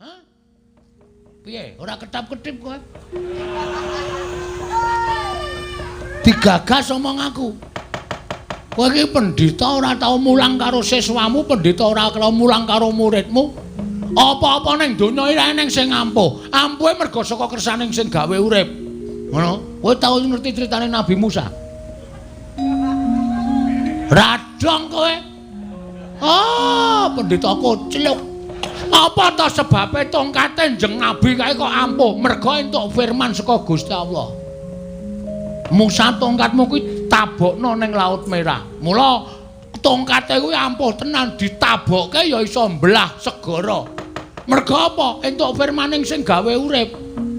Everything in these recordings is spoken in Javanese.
Hah? Piye? Ora ketap-ketip kowe? Digagas omong aku. Kowe iki pendhita ora tau mulang karo siswamu, pendhita ora tau mulang karo muridmu. Apa-apa ning donya iki eneng sing ampuh. Ampuhe mergo saka kersaning sing gawe urip. Ngono. Kowe tau ngerti critane Nabi Musa? Radong kowe. Oh, pendhita kocluk. Apa to sebabe tongkate njeng Nabi kae kok ampuh? Mergo entuk firman saka Gusti Allah. Musa tongkatmu kuwi tabokno ning Laut Merah. Mula tongkate kuwi ampuh tenan ditabokke ya iso mbelah segara. Mergo apa? Entuk firmaning sing gawe urip.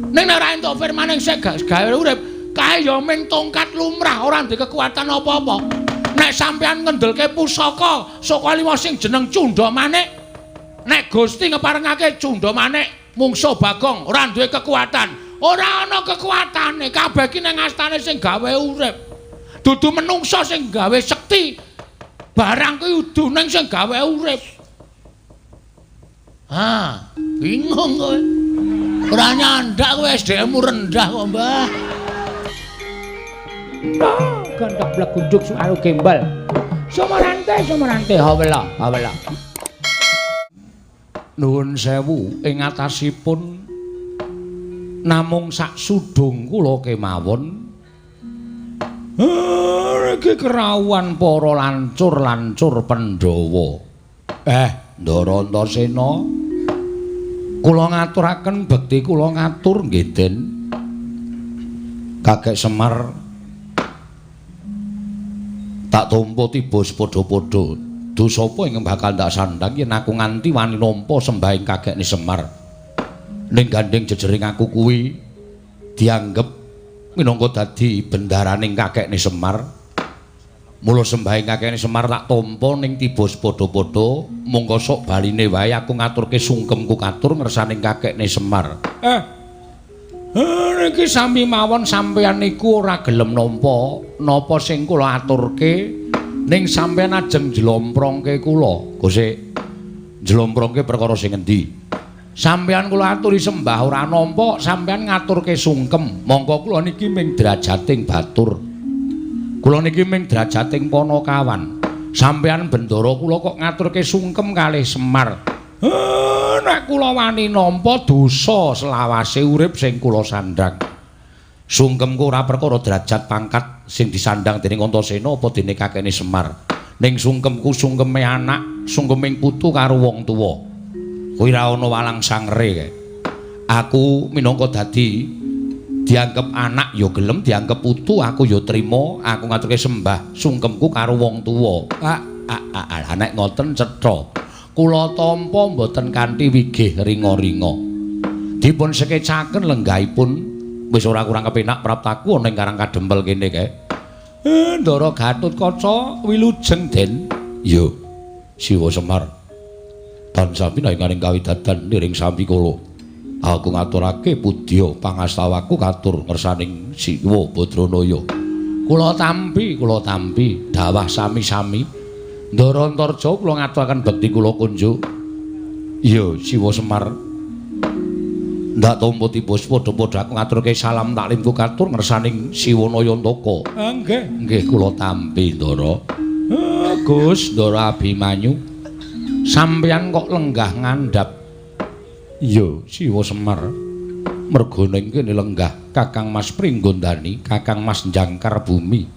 Ning nek ora entuk firmaning sing gawe urip, kae ya ming tongkat lumrah ora ndek kekuatan apa-apa. Nek sampeyan ngendelke pusaka saka liwah sing jeneng Cunda Manik, nek Gusti ngeparengake Cunda Manik mungsuh Bagong ora duwe kekuatan. Ora ana kekuatane, kabeh iki ning astane sing gawe urip. Dudu menungsa sing gawe sekti. Barang kuwi udune sing gawe urip. Ah, bingung kowe. Ora nyandak kowe SDM-mu rendah kok, Mbah. Gandak blekunduk soal gembal. Sumerante, hawela. Nuwun sewu ing atasipun namung sak sudung kula kemawon. Iki kerawuhan para lancur Pandhawa. Ndara Antasena, kula ngaturaken bekti kula ngatur nggih, Den. Kakek Semar tak tampa tiba sepadha-padha. Dosa apa ing bakal ndak sandhang yen aku nganti wani nampa sembahing kakekne Semar. Ning gandeng jejering aku kuwi dianggep minangka dadi bendaraning kakekne Semar. Mula sembahing kakekne Semar tak tampa ning tiba sepadha-padha, monggo sok baline wae aku ngaturke sungkemku katur ngersaning kakekne Semar. Niki sami mawon sampeyan niku ora gelem nampa napa sing kula aturke ning sampeyan ajeng jlomprongke kula. Gusik jlomprongke perkara sing endi? Sampeyan kula aturi sembah ora nampa, sampeyan ngaturke sungkem. Monggo kula niki ming derajating batur. Kula niki ming derajating Panakawan. Sampeyan bendara kula kok ngaturke sungkem kalih Semar. Nek kula wani nampa dosa selawase urip sing kula sandhang. Sungkemku ora perkara derajat pangkat sing disandhang dening Antasena apa dene kakekne Semar. Ning sungkemku sungkeme anak, sungkeming putu karo wong tuwa. Kuwi ra ana walang sangre kae. Aku minangka dadi dianggep anak ya gelem, dianggep putu aku ya trima, aku ngaturke sembah sungkemku karo wong tuwa. Nek ngoten cetha. Kula tampa mboten kanthi wigih ringa-ringa. Dipun sekecaken lenggahipun wis ora kurang kepenak praptaku ana ing Karang Kadempel kene kae. Ndara Gatotkaca wilujeng, Den. Yo, Siwa Semar. Tansah pinanganing kawidadan niring sami kula. Aku ngaturake pudya pangastawaku katur ngersaning Siwa Badranaya. Kula tampi dawah sami-sami. Ndara Antarja kula ngaturaken bekti kula kunjuk. Iya, Siwa Semar. Ndak tampa tiba padha-padha aku ngaturke salam taklimku katur ngersaning Siwa Nayantaka. Nggih kula tampi, Ndara. Gus Ndara Abimanyu. Sampeyan kok lenggah ngandhap. Iya, Siwa Semar. Merga ning kene lenggah Kakang Mas Pringgondani, Kakang Mas Jangkar Bumi.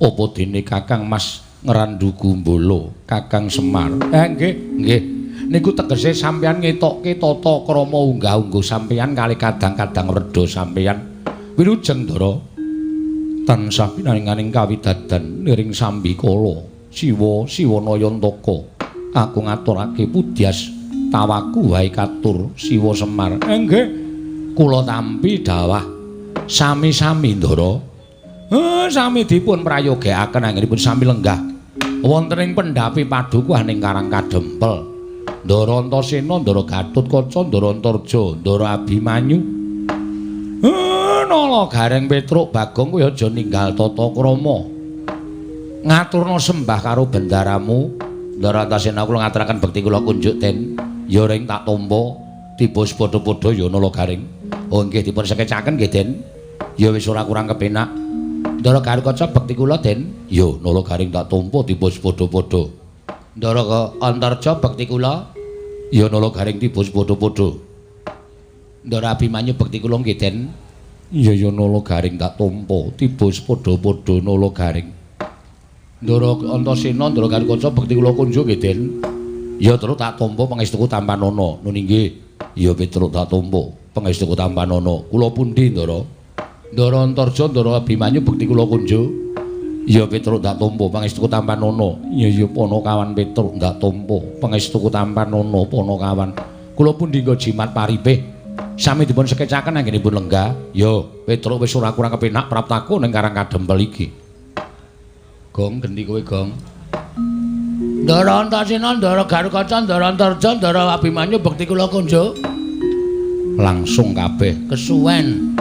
Apa dene Kakang Mas Ngrandu Gumbala, Kakang Semar. Nggih. Niku tegese sampeyan ngetokke tata krama unggah-ungguh sampeyan kali kadang-kadang reda sampeyan. Wilujeng, Ndara. Tansah pinanganing kawidadan niring sambikala. Siwa Nayantaka. Aku ngaturake pudyas tawaku wae katur Siwa Semar. Nggih. Kula tampi dawah sami-sami, Ndara. Sami dipun prayogakaken anggenipun sami lenggah wonten ing pendhapi padukuhan ing Karang Kadempel. Ndara Antasena, Ndara Gatotkaca, Ndara Antarja, Ndara Abimanyu. Nala Gareng Petruk Bagong kowe aja ninggal tata krama. Ngaturna sembah karo bendaramu. Ndara Antasena kula ngaturaken bekti kula kunjuk, Den. Ya ring tak tampa Tibus padha-padha ya Nala Garing. Oh nggih dipun sekecaken nggih Den. Ya wis ora kurang kepenak. Ndara Garukaca bekti kula Den. Ya Nala Garing tak tampa tibus padha-padha. Ndara Antarja bekti kula. Ya Nala Garing tibus padha-padha. Ndara Abimanyu bekti kula nggih Den. Ya Nala Garing tak tampa tibus padha-padha Nala Garing. Ndara Antasena Ndara Garukaca bekti kula kunjuk nggih Den. Ya terus tak tampa pangestuku Tampanana. Nun inggih. Ya Petruk tak tampa pangestuku Tampanana. Kula pundi Ndara? Ndara Antarja Ndara Abimanyu bekti kula kunjuk. Ya Petruk tak tampa pangestuku Tampanana. Ya Panakawan Petruk tak tampa pangestuku Tampanana Panakawan. Kula pundi nggo jimat paribeh sami dipun sekecaken anggenipun lenggah. Ya Petruk wis ora kurang kepenak praptaku ning Karang Kadempel iki. Gong gendi kowe Gong. Ndara Antasena, Ndara Garukaca, Ndara Antarja, Ndara Abimanyu bekti kula kunjuk. Langsung kabeh kesuwen.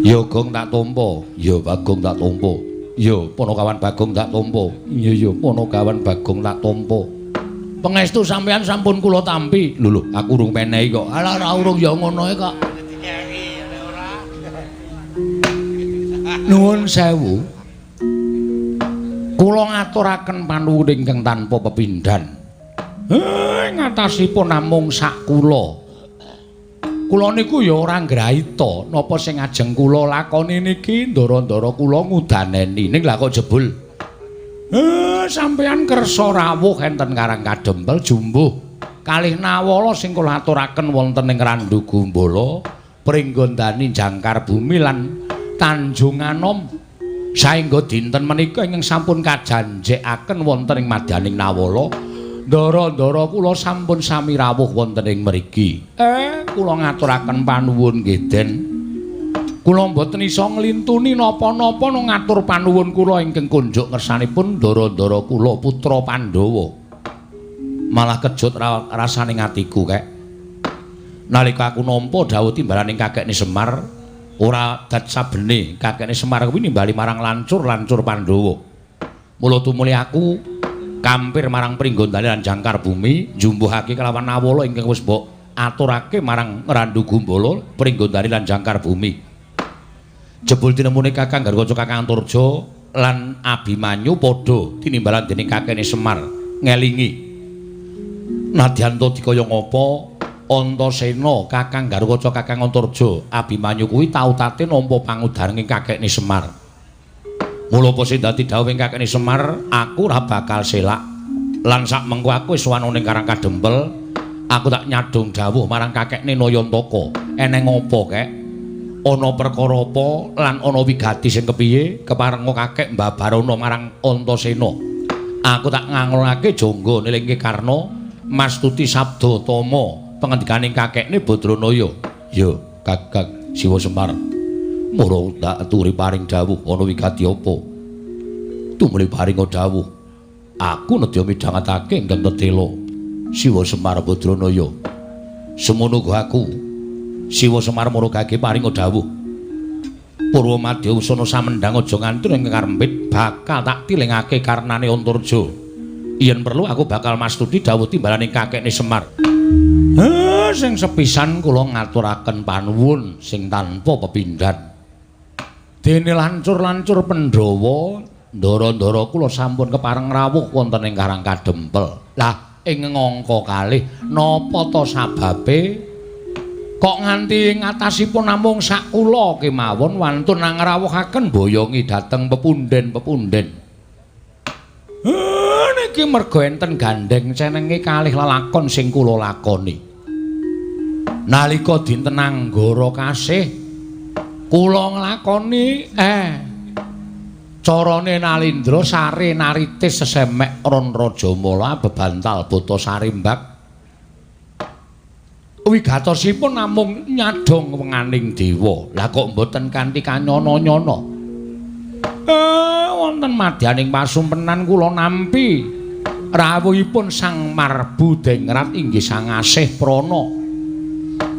Ya Gong tak tampa, ya Bagong tak tampa. Ya Panakawan Bagong tak tampa. Ya Panakawan Bagong tak tampa. Pangestu sampeyan sampun kula tampi. Lho aku urung menehi kok. Alah ora urung ya ngono kok. Nuwun sewu. Kula ngaturaken panuwun ingkang tanpa pepindhan. Ngatasipun namung sak kula. Kula niku ya ora nggraita napa sing ajeng kula lakoni niki ndara-ndara kula ngudaneni. Ning lha kok jebul. Sampeyan kersa rawuh enten Karang Kadempel jumbuh kalih nawala sing kula aturaken wonten ing Randu Gumbala, Pringgondani Jangkar Bumi lan Tanjung Anom. Saengga dinten menika ingkang sampun kajanjekaken wonten ing madyaning nawala, ndara-ndara kula sampun sami rawuh wonten ing mriki. Kula ngaturaken panuwun nggih Den. Kula mboten isa nglintuni napa-napa nang ngatur panuwun kula ingkang kunjuk ngersanipun ndara-ndara kula putra Pandhawa. Malah kejut rasane atiku kek. Nalika aku nampa dawuh timbalaning kakekne Semar, ora dat sabene kakekne Semar kuwi nimbali marang lancur-lancur Pandhawa. Mula tumuli aku kampir marang Pringgondani lan Jangkar Bumi njumbuhake kelawan nawala ingkang wis mbok aturake marang Randu Gumbala, Pringgondani lan Jangkar Bumi. Jebul tinemune Kakang Garukaca, Kakang Antarja lan Abimanyu padha tinimbalan dening kakekne Semar ngelingi. Nadyan to dikaya ngapa Antasena, Kakang Garukaca, Kakang Antarja, Abimanyu kuwi tau-tate nampa pangudaning kakekne Semar. Mula apa sing dadi dawuhing kakekne Semar, aku ora bakal selak. Lan sak mengko aku wis wanu ning Karang Kadempel, aku tak nyadong dawuh marang kakekne Nayantaka. Eneng apa kek? Ana perkara apa lan ana wigati sing kepiye keparenga kakek Mbabarana marang Antasena. Aku tak ngangolake jangga nilingke Karna mastuti sabda tama pangendikaning kakekne Badranaya. Ya, Kakang Siwa Semar. Mula tak aturi paring dawuh ana wigati apa? Tumuli paring dawuh. Aku nedya midhangetake ingkang tetela Siwa Semar Badranaya. Semono aku Siwa Semar maragake paring dawuh. Purwa madya usana samendhang aja ngantur ing karempit bakal tak tilingake karnane Antarja. Yen perlu aku bakal mastuti dawuh timbalaning kakekne Semar. Sing sepisan kula ngaturaken panuwun sing tanpa pepindhan. Dene lancur-lancur Pandhawa, ndara-ndara kula sampun kepareng rawuh wonten ing Karang Kadempel. Lah ing ngangka kalih napa ta sababe kok nganti ngatasipun namung sak kula kemawon wantun ngrawuhaken boyongi dhateng pepunden-pepunden. Niki merga enten gandeng cenenge kalih lelakon sing kula lakoni. Nalika dinten Anggara kasih kula nglakoni carane Nalindra sare naritis sesemek ron Rajamala bebantal bata sarimbak. Wigatosipun namung nyadong wenganing dewa. Lah kok mboten kanthi kanyana-nyana. Wonten madyaning pasumpenan kula nampi rawuhipun Sang Marbudengrat inggih Sang Asih Prana.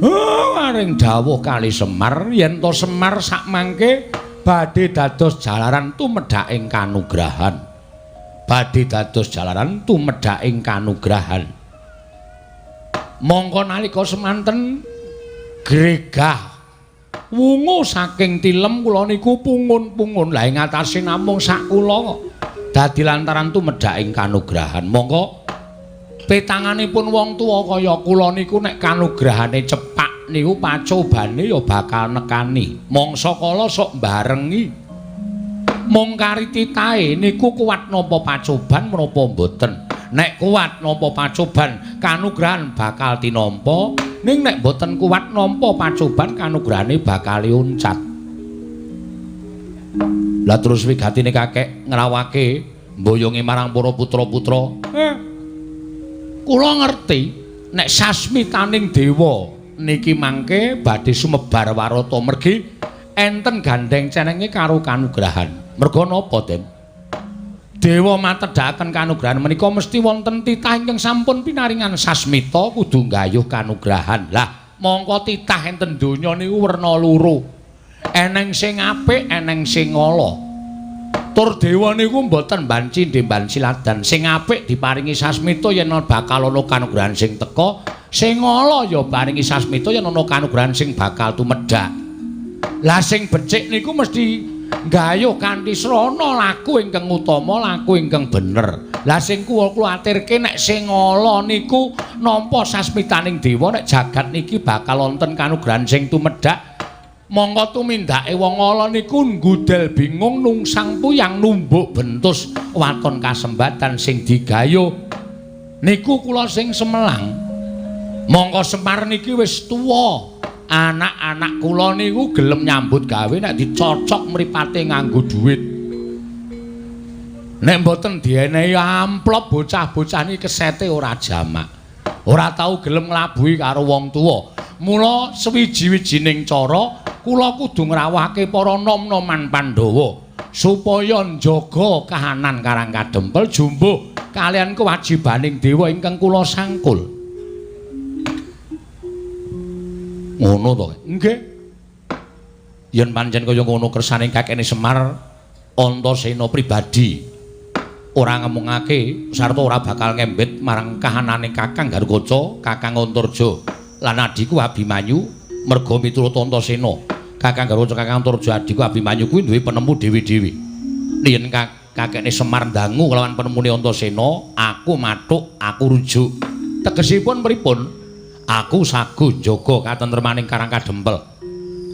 Waring dawuh kali Semar yen to Semar sakmangke badhe dados jalaran tumedhaking kanugrahan. Badhe dados jalaran tumedhaking kanugrahan. Mongko nalika semanten gregah wungu saking tilem kula niku pungun-pungun la ing atase namung sak kula kok dadi lantaran tumedhak ing kanugrahan. Mongko petanganipun wong tuwa kaya kula niku nek kanugrahane cepak niku pacobane ya bakal nekani. Mangsa kala sok barengi. Mung karititahe niku kuwat napa pacoban menapa mboten. Nek kuwat nampa pacoban kanugrahan bakal tinampa, ning nek boten kuwat nampa pacoban kanugrahane bakal uncat. Lah terus wigatine kakek ngrawake mboyonge marang para putra-putra. Kula ngerti nek sasmitaning dewa niki mangke badhe sumebar warata mergi enten gandeng cenenge karo kanugrahan. Merga napa, Den? Dewa matedhaken kanugrahan menika mesti wonten titah ingkang sampun pinaringan sasmita kudu nggayuh kanugrahan. Lah, mongko titah enten donya niku werna loro. Eneng sing apik, eneng sing ala. Tur dewa niku mboten banci ndemban siladan. Sing apik diparingi sasmita yen bakal ana kanugrahan sing teka, sing ala ya paringi sasmita yen ana kanugrahan sing bakal tumedhak. Lah sing becik niku mesti nggayuh kanthi srana laku ingkang utama, laku ingkang bener. Lah sing kula atirke nek sing ala niku nampa sasmitaning dewa nek jagat niki bakal wonten kanugrahan sing tumedhak. Mongko tumindake wong ala niku nggudel bingung nungsang puyang numbuk bentus waton kasembatan sing digayuh. Niku kula sing Semelang. Mongko Semar niki wis tuwa. Anak-anak kula niku gelem nyambut gawe nek dicocok mripate nganggo dhuwit. Nek mboten dienehi amplop bocah-bocah niki kesete ora jamak. Ora tau gelem nglabuhi karo wong tuwa. Mula sewiji-wijining cara kula kudu ngrawahke para nom-noman Pandhawa supaya njaga kahanan Karang Kadempel jumbuh kalian kewajibaning dewa ingkang kula sangkul. Ngono to, nggih. Yen pancen kaya ngono kersane kakene Semar Antasena pribadi ora ngemungake sarta ora bakal ngembet marang kahanane Kakang Garukaca, Kakang Antarja lan adiku Abimanyu merga miturut Antasena. Kakang Garukaca, Kakang Antarja adiku Abimanyu kuwi duwe penemu dhewe-dhewe. Yen kakene Semar ndangu kelawan penemune Antasena, aku mathuk, aku rujuk. Tegesipun pripun? Aku sagu njaga katentremaning Karang Kadempel.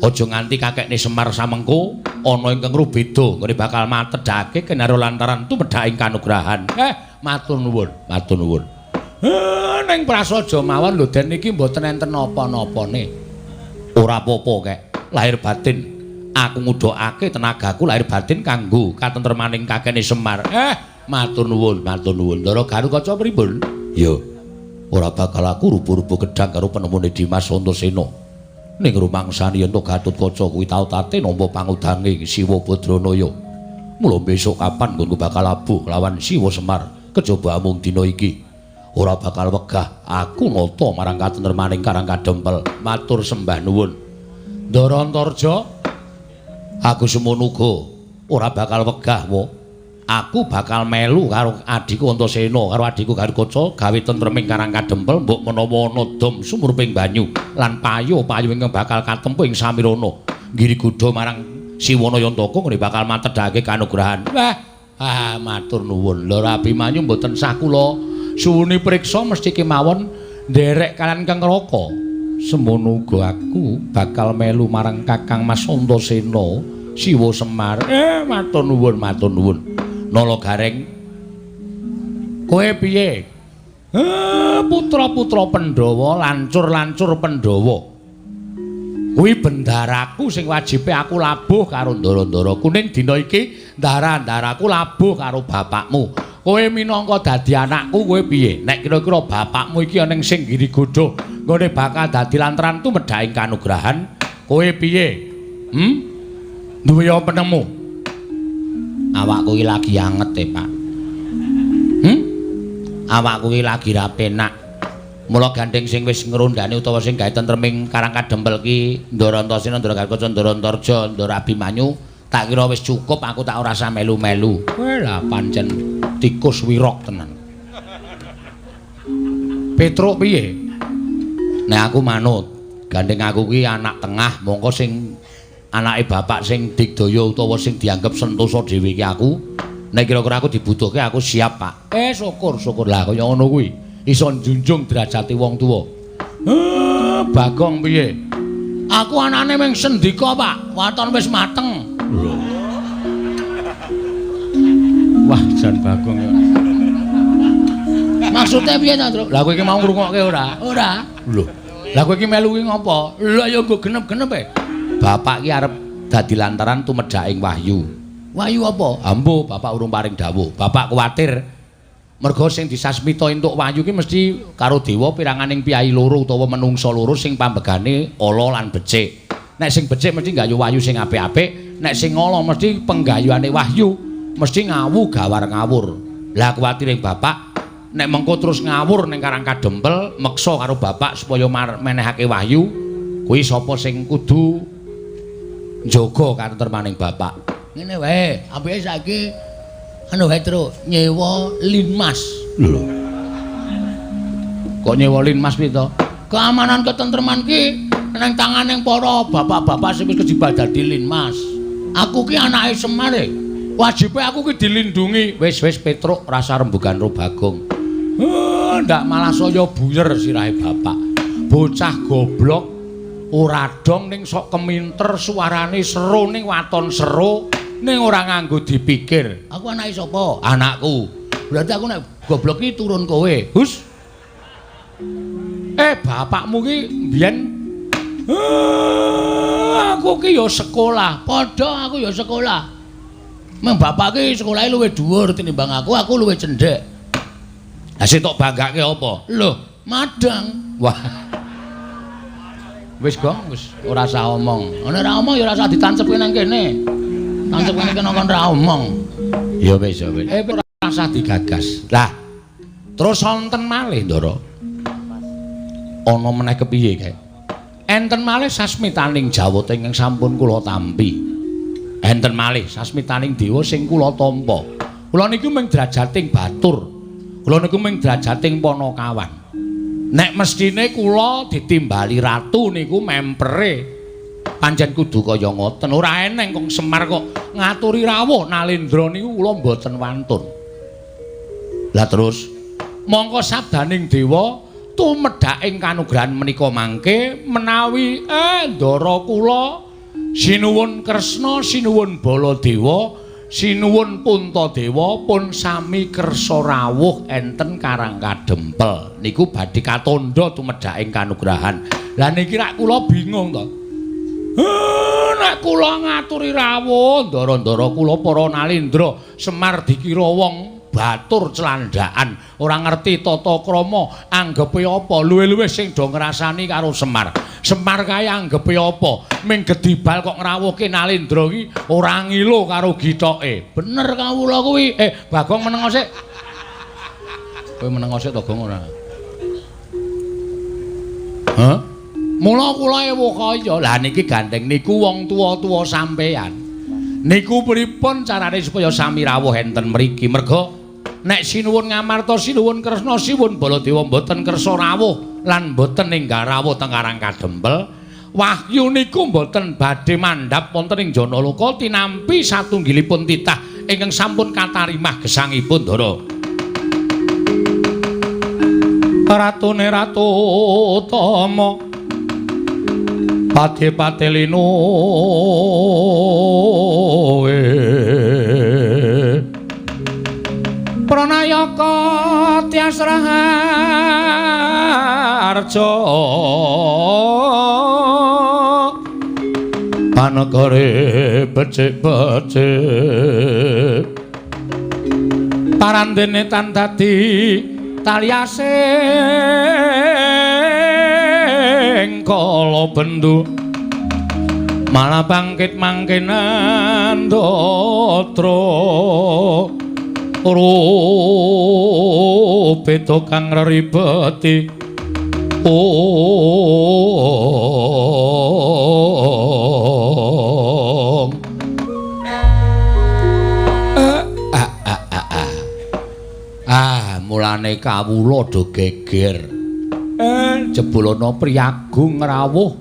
Aja nganti kakekne Semar samengko ana ingkang rubeda nggone bakal matedhake kenaro lantaran tumedhaking kanugrahan. Matur nuwun, matur nuwun. Ning prasaja mawon lho Den niki mboten enten napa-napane. Ora apa-apa kek. Lahir batin aku ngudhokake tenagaku lahir batin kanggo katentremaning kakekne Semar. Matur nuwun, matur nuwun. Ndara Garukaca pripun? Ya. Ora bakal aku rupa-rupa gedhang karo penemune Dimas Antasena. Ning rumangsani yen to Gatotkaca kuwi tau tate nampa pangudange Siwa Badranaya. Mula besok kapan nggonku bakal abuh lawan Siwa Semar kejaba mung dina iki. Ora bakal wegah aku nata marang katentremaning Karang Kadempel. Matur sembah nuwun. Ndara Antarja, aku semono uga ora bakal wegah wae. Aku bakal melu karo adiku Antasena karo adiku Garukaca gawe tentreming Karang Kadempel mbok menawa ana dom sumurping banyu lan payu-payu ingkang bakal katempuh ing samirana ngirigudha marang Siwana Yantaka ngene bakal matedhake kanugrahan. Wah, matur nuwun. Lha Abimanyu mboten sah kula suwuni priksa mesti kemawon nderek kalian Kang Raka. Semono uga aku bakal melu marang Kakang Mas Antasena Siwa Semar. Matur nuwun, matur nuwun. Nala Gareng, kowe piye? Putra-putra Pandhawa, lancur-lancur Pandhawa. Kuwi bendaraku sing wajibe aku labuh karo ndara-ndara kuning dina iki, ndara-ndaraku labuh karo bapakmu. Kowe minangka dadi anakku kowe piye? Nek kira-kira bapakmu iki ana sing ngirigodho, nggone bakal dadi lantaran tumedhaking kanugrahan, kowe piye? Duwe apa penemu? Awakku iki lagi anget Pak. Awakku iki lagi ra penak. Mula gandeng sing wis ngrondani utawa sing gawe tentreming Karang Kadempel ki Ndara Antasena, Ndara Garukaca, Ndara Antarja, Ndara Abimanyu, tak kira wis cukup aku tak ora usah melu-melu. Lah pancen tikus wirok tenan. Petruk piye? Nek aku manut, gandeng aku ki anak tengah, mongko sing anake bapak sing digdaya utawa sing dianggep sentosa dhewe ki aku. Nek kira-kira aku dibutuhke aku siap, Pak. Syukur lah kaya ngono kuwi. Iso njunjung derajate wong tuwa. Bagong piye? Aku anane mung sendika, Pak. Waton wis mateng. Wah, jan Bagong ya. Maksudnya piye ta, Truk? Lah kowe iki mau ngrungokke ora? Ora. Lho. Lah kowe iki melu ki ngopo? Lah ya nggo genep-genep e. Bapak ki arep dadi lantaran tumedhaking wahyu. Wahyu apa? Ambo, bapak urung paring dawuh. Bapak kuwatir merga sing disasmita entuk wahyu ki mesti karo dewa piranganing piyai loro utawa menungsa loro sing pambegane ala lan becik. Nek sing becik mesti nggayu wahyu sing apik-apik, nek sing ala mesti penggayuane wahyu mesti ngawu gawar ngawur. Lah kuwatiring bapak nek mengko terus ngawur ning Karang Kadempel meksa karo bapak supaya menehake wahyu, kuwi sapa sing kudu njaga katentremaning bapak. Ngene wae, apike saiki anu wae Truk, nyewa linmas. Lho. Kok nyewa linmas piye to? Keamanan ketentreman ki nang tanganing para bapak-bapak sing wis kejibat dadi linmas. Aku ki anake Semar e. Wajibe aku ki dilindungi. Wis Petruk rasa rembugan ro Bagong. Ndak malah saya buyer sirahe bapak. Bocah goblok ora dong ning sok keminter suarane seru ning waton seru ning ora nganggo dipikir. Aku anake sapa? Anakku. Berarti aku nek goblok iki turun kowe. Hus. Bapakmu ki mbiyen aku ki ya sekolah. Padha aku ya sekolah. Meng bapak ki sekolahe luwih dhuwur tinimbang aku luwih cendhek. Lah sing tok banggake apa? Lho, madang. Wah. Wis Gong, wis ora usah omong. Nek ora omong ya ora usah ditancepke nang kene. Tancepke nang kene kon ora omong. Ya wis, ya wis. Ora usah digagas. Lah, terus wonten malih, Ndara. Ana meneh kepiye kae? Enten malih sasmitaning jawata ingkang sampun kula tampi. Enten malih sasmitaning dewa sing kula tampa. Kula niku mung drajating batur. Kula niku mung drajating Panakawan. Nek mestine kula ditimbali ratu niku mempere pancen kudu kaya ngoten. Ora eneng kok Semar kok ngaturi rawuh Nalendra niku kula mboten wantun. Lah terus mongko sabdaning dewa tumedhaking kanugrahan menika mangke menawi ndara kula sinuwun Kresna, sinuwun Baladewa, sinuwun Puntadewa pun sami kersa rawuh enten Karang Kadempel niku badhe katandha tumedhaking kanugrahan. Lah niki rak kula bingung to. Nek kula ngaturi rawuh ndara-ndara kula para Nalendra Semar dikira wong batur celandaan, ora ngerti tata krama, anggepe apa? Luwih-luwih sing do ngrasani karo Semar. Semar kae anggepe apa? Ming gedibal kok ngrawuhke Nalendra iki ora ngilo karo gitoke. Bener kawula kuwi. Bagong meneng sik. Kowe meneng sik to, Gong ora? Hah? Mula kula ewuh kaya. Lah niki gandeng niku wong tuwa-tuwa sampeyan. Niku pripun carane supaya sami rawuh enten mriki? Merga nek sinuwun Ngamarta, sinuwun Kresna, sinuwun Baladewa mboten kersa rawuh lan mboten ninggal rawuh teng Karang Kadempel, wahyu niku mboten badhe mandhap wonten ing Janaloka tinampi satunggilipun titah ingkang sampun katarimah gesangipun Ndara. Ratune Ratu Tama Pati-pati lino Pranayaka Tyasraharja Panegare becik-becik Parandene tan dadi taliasing kala bendu malah bangkit mangkenan dotra rupe to kang ribeti mulane kawula do geger Jebulana Priyagung rawuh.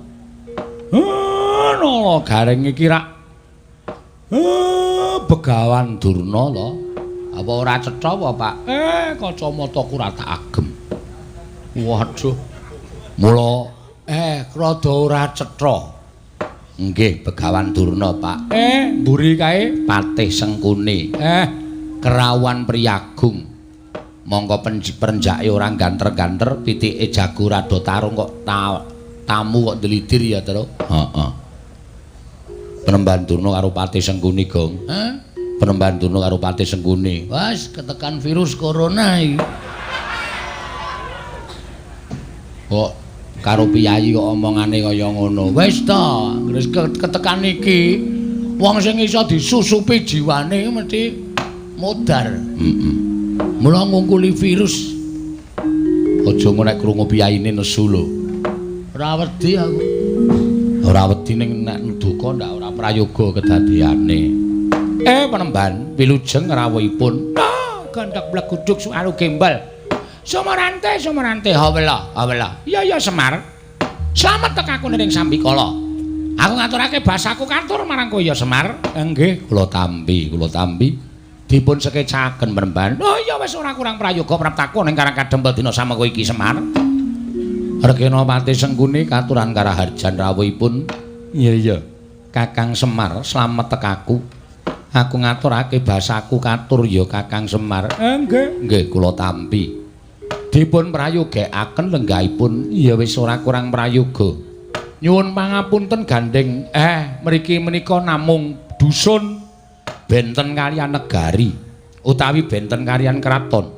Nala garing iki rak. Begawan Durna to. Apa ora cetha apa, Pak? Kacamataku ora tak agem. Waduh. Mula rada ora cetha. Nggih, Begawan Durna, Pak. Mburi kae Patih Sengkuni. Kerawan Priyagung. Monggo penjake ora ganter-ganter, pitike jago rada tarung kok tamu kok delidir ya, Tru. Heeh. Penemban Durna karo Patih Sengkuni, Gong. Penemban Durna karo Patih Sengkuni. Wes ketekan virus corona iki. Kok karo piyayi kok omongane kaya ngono. Wis ta, wis ketekan iki wong sing iso disusupi jiwane mesti modar. Mula ngungkuli virus. Aja nek krungu piyayine nesu lho. Ora wedi aku. Ora wedi ning nek duka ndak ora prayoga kedadiane. Penemban wilujeng rawuhipun. Gandak bleguduk suaru gembal. Sumarante, hawela. Iya Semar. Slamet tekaku ning Sambikala. Aku ngaturake basaku katur marang kowe ya Semar. Nggih, kula tampi. Dipun sekecaken Penemban. Oh iya wis ora kurang prayoga praptaku ning karang kadempel dina samekowe iki Semar. Regena Patih Sengkuni katuran karaharjan rawuhipun. Iya. Kakang Semar, slamet tekaku. Aku ngaturake basaku katur ya Kakang Semar. Nggih, kula tampi. Dipun prayogekaken lenggahipun ya wis ora kurang prayoga. Nyuwun pangapunten gandeng mriki menika namung dusun benten kaliyan negari utawi benten kaliyan kraton.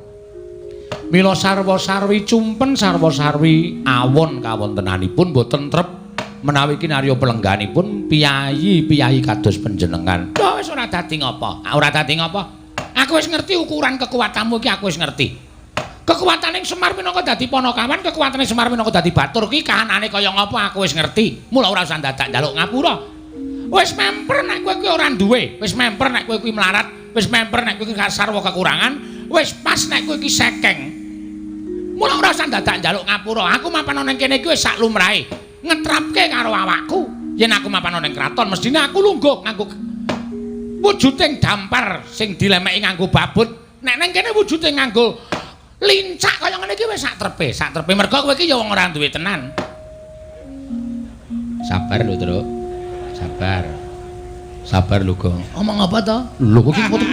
Mila sarwa-sarwi cumpen sarwa-sarwi awon kawontenanipun boten trep menawi kinarya pelengganipun piyayi kados panjenengan. Wis ora dadi ngapa? Ora dadi ngapa? Aku wis ngerti ukuran kekuatanmu iki, aku wis ngerti. Kekuwataning Semar minangka dadi Panakawan, kekuwataning Semar minangka dadi Batur ki kahanane kaya ngapa aku wis ngerti. Mula ora usah dadak njaluk ngapura. Wis memper nek kowe kuwi ora duwe, wis memper nek kowe kuwi melarat, wis memper nek kowe kuwi sarwa kekurangan, wis pas nek kowe iki sekeng. Mula ora usah dadak njaluk ngapura. Aku mapan ning kene iki wis sak lumrahe. Ngetrapke karo awakku. Yen aku mapan ning kraton mestine aku lungguh nganggo wujuding dampar sing dilemeki nganggo babut. Nek ning kene wujude nganggo lincak kaya ngene iki wis sak trepe mergo kowe iki ya wong ora duwe tenan. Sabar lho, Tru. Sabar lho, Gong. Omong apa to? Lho kowe iki foto.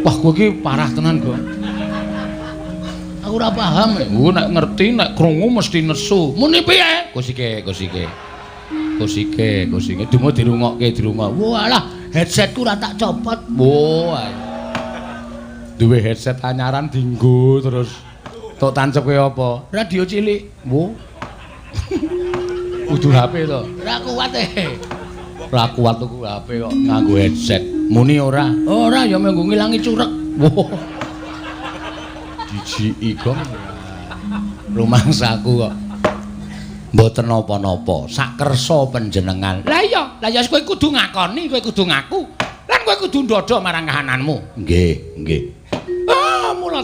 Wah, kowe iki parah tenan, Gong. Aku ora paham. Nek ngerti nek krungu mesti nesu. Muni piye? Kusike. Dumo dirungokke. Walah, headsetku ora tak copot. Wah. Duwe headset anyaran dinggo terus tok tancep kaya apa? Radio cilik. Wo. Kudu HP to. Ora kuat tuku HP kok nganggo headset. Muni ora? Ora ya mengko ngilangi curek. Wo. Dijiki Gong. Rumangsaku kok. Mboten napa-napa. Sak kersa panjenengan. Lah iya kowe kudu ngakoni, kowe kudu ngaku. Lan kowe kudu ndodho marang kahananmu. Nggih.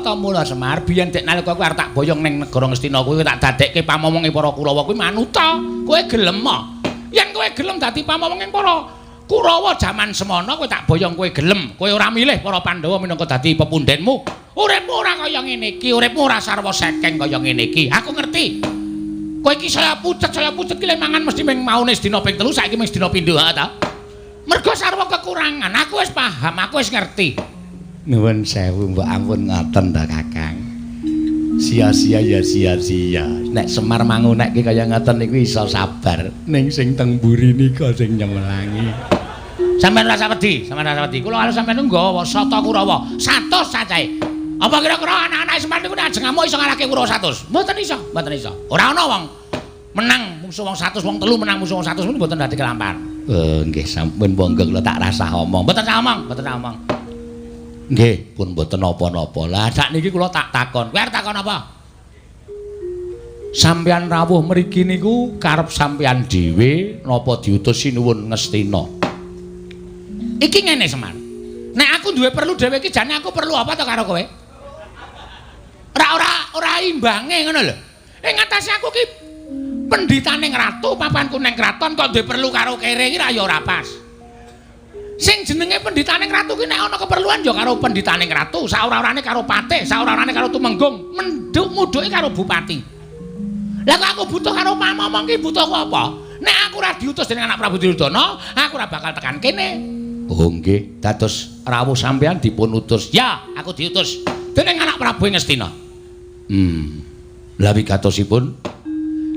Mula Semar, biyen dek nalika kowe arep tak boyong ning negara Ngastina kuwi tak dadekke pamomonge para Kurawa kuwi manuta. Kowe gelem mo. Yen kowe gelem dadi pamomonging para Kurawa jaman semana kowe tak boyong kowe gelem. Kowe ora milih para Pandhawa minangka dadi pepundhenmu. Uripmu ora kaya ngene iki, uripmu ora sarwa sekeng kaya ngene iki. Aku ngerti. Kowe iki saya pucet ki mangan mesti ming maune sedina ping 3 saiki ming sedina pindho ta. Mergo sarwa kekurangan. Aku wis paham, aku wis ngerti. Nuwun sewu, mbok ampun ngoten ta Kakang. Sia-sia ya sia-sia. Nek Semar mangunekke kaya ngoten niku iso sabar. Ning sing teng mburi nika sing nyemelangi. Sampeyan rasa wedi. Kula arep sampeyan nggawa Sata Kurawa 100 cacahe. Apa kira-kira anak-anak Semar niku nek ajeng amuk iso ngalahke Kurawa 100? Mboten iso. Ora ana wong menang musuh wong 100, wong 3 menang musuh wong 100 mboten dadi kelampar. Nggih sampun monggo kula tak rasah omong. Mboten sak omong. Nggih, pun mboten napa-napa. Lah sakniki kula tak takon. Kowe arep takon apa? Sampeyan rawuh mriki niku karep sampeyan dhewe napa diutus sinuwun Ngastina? Iki ngene Semar. Nek aku duwe perlu dhewe iki jane aku perlu apa to karo kowe? Ora ora imbange ngono lho. Ing atase aku ki pendhitaning ratu papanku ning kraton kok duwe perlu karo kere iki ya ora pas. Sing jenenge pendhitaning ratu ki nek ana keperluan ya karo pendhitaning ratu, saora-orane karo patih, saora-orane karo tumenggung, mudhuke karo bupati. Lah kok aku butuh karo pamomong ki butuh apa? Nek aku ora diutus dening anak Prabu Duryudana, aku ora bakal tekan kene. Oh nggih, dados rawuh sampean dipun utus. Ya, aku diutus dening anak Prabu Ngastina. Lah wigatosipun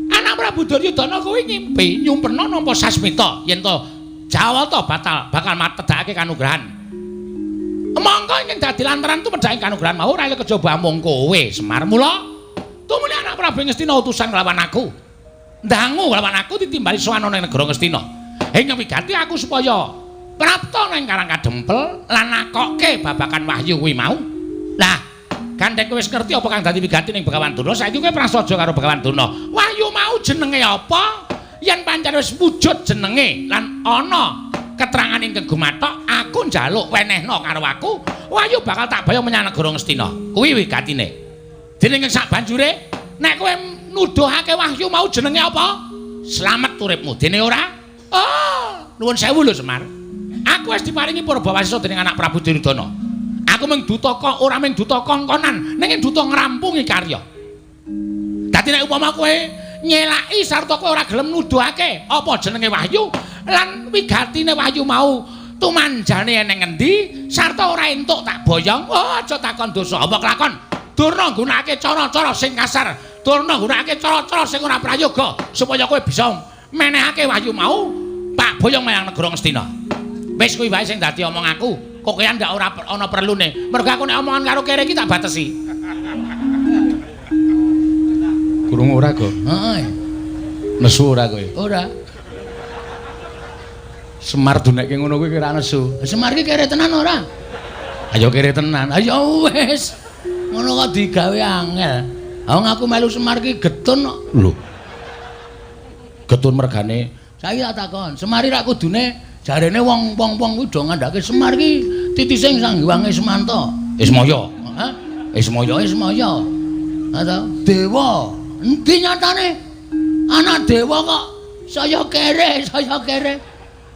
anak Prabu Duryudana kuwi ngimpi nyumpena nampa Sasmita yen to Jawata bakal matedhake kanugrahan. Monggo ing dadi lantaran tumedhake kanugrahan mau ora kejaba mung kowe Semar. Mula tumuli anak Prabu Ngastina utusan nglawan aku. Ndangu nglawan aku ditimbali sowan ning negara Ngastina. Ing wigati aku supaya prapta ning Karang Kadempel lan nakokke babakan wahyu kuwi mau. Lah, gandeng kowe wis ngerti apa kang dadi wigati ning Begawan Durna, saiki kowe prasaja karo Begawan Durna. Wahyu mau jenenge apa? Yen pancen wis wujud jenenge lan ana keterangan ing gumathok, aku njaluk wenehna karo aku, wahyu bakal tak bayang menyang negara Ngastina. Kuwi wigatine. Dening sak banjure, nek kowe nuduhake wahyu mau jenenge apa? Slamet uripmu. Dene ora? Oh, nuwun sewu lho Semar. Aku wis diparingi Purbawasisa dening anak Prabu Duryudana. Aku mung duta kok ora mung duta kongkonan, ning duta ngrampungi karya. Dadi nek upama kowe nyelaki sarta kowe ora gelem nuduhake apa jenenge wahyu lan wigatine wahyu mau tumanjane eneng endi sarta ora entuk tak boyong, oh aja takon dosa apa kelakon. Durna nggunakake cara-cara sing kasar, Durna nggunakake cara-cara sing ora prayoga supaya kowe bisa menehake wahyu mau pak boyong menyang negara Ngastina. Wis kuwi wae sing dadi omong aku. Kokean ndak ora ana perlune. Mergo aku nek omongan karo kere iki tak batesi. Kurung ora, Go? Heeh. Nesu ora kowe? Ora. Semar dunekke ngono kuwi ora nesu. Semar iki kere tenan ora? Ayo kere tenan. Ayo wis. Ngono kok digawe angel. Wong aku melu Semar ki getun kok. Lho. Getun mergane. Saiki tak takon, Semar ra kudune jarene wong-wong kuwi do ngandhake Semar ki titising sanggiwange Semanta. Ismaya. Hah? Ismaya. Ata dewa. Endi nyatane? Anak dewa kok saya kere.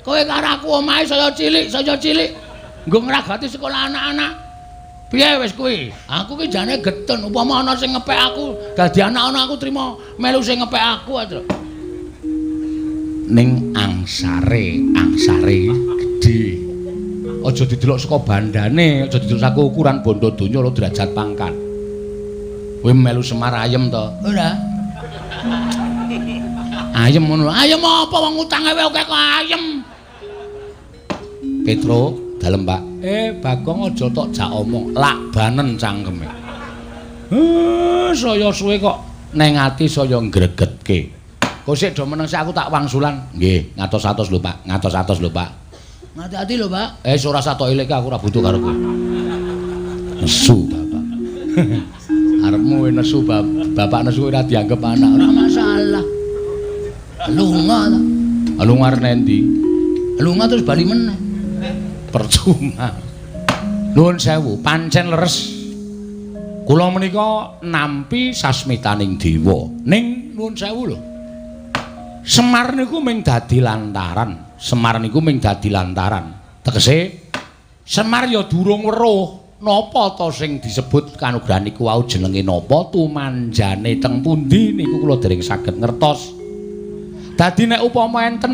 Kowe karo aku omahe saya cilik. Nggo ngragati sekolah anak-anak. Piye wis kuwi? Aku ki jane getun upama ana sing ngepek aku, dadi anak-anak aku trima melu sing ngepek aku aja. Ning angsare gedhe. Aja didelok saka bandane, aja didelok saka ukuran bondo donya lho derajat pangkat. Kowe melu Semar ayem to? Ora. Ayem ngono. Ayem apa wong utange wae kok ayem. Petro, dalem Pak. Bagong aja tok jak omong, lak banen cangkeme. Saya suwe kok neng ati saya ngregetke. Kok sik do meneng aku tak wangsulan. Nggih, ngatos-atos lho Pak, ngatos-atos lho Pak. Ngati-ati lho Pak. Ora satok eleke aku ora butuh karo kowe. Nesu Bapak. Arepmu nesu Bapak nesu ora dianggep anak, ora masalah. Lunga ta. Lunga nendi? Lunga terus bali meneh. Percuma. Nuwun sewu, pancen leres. Kula menika nampi sasmitaning dewa. Ning nuwun sewu lho. Semar niku mung dadi lantaran. Tegese Semar ya durung weruh napa to sing disebut kanugrahan niku wau jenenge napa, tumanjane teng pundi niku kula dereng saged ngertos. Dadi nek upama enten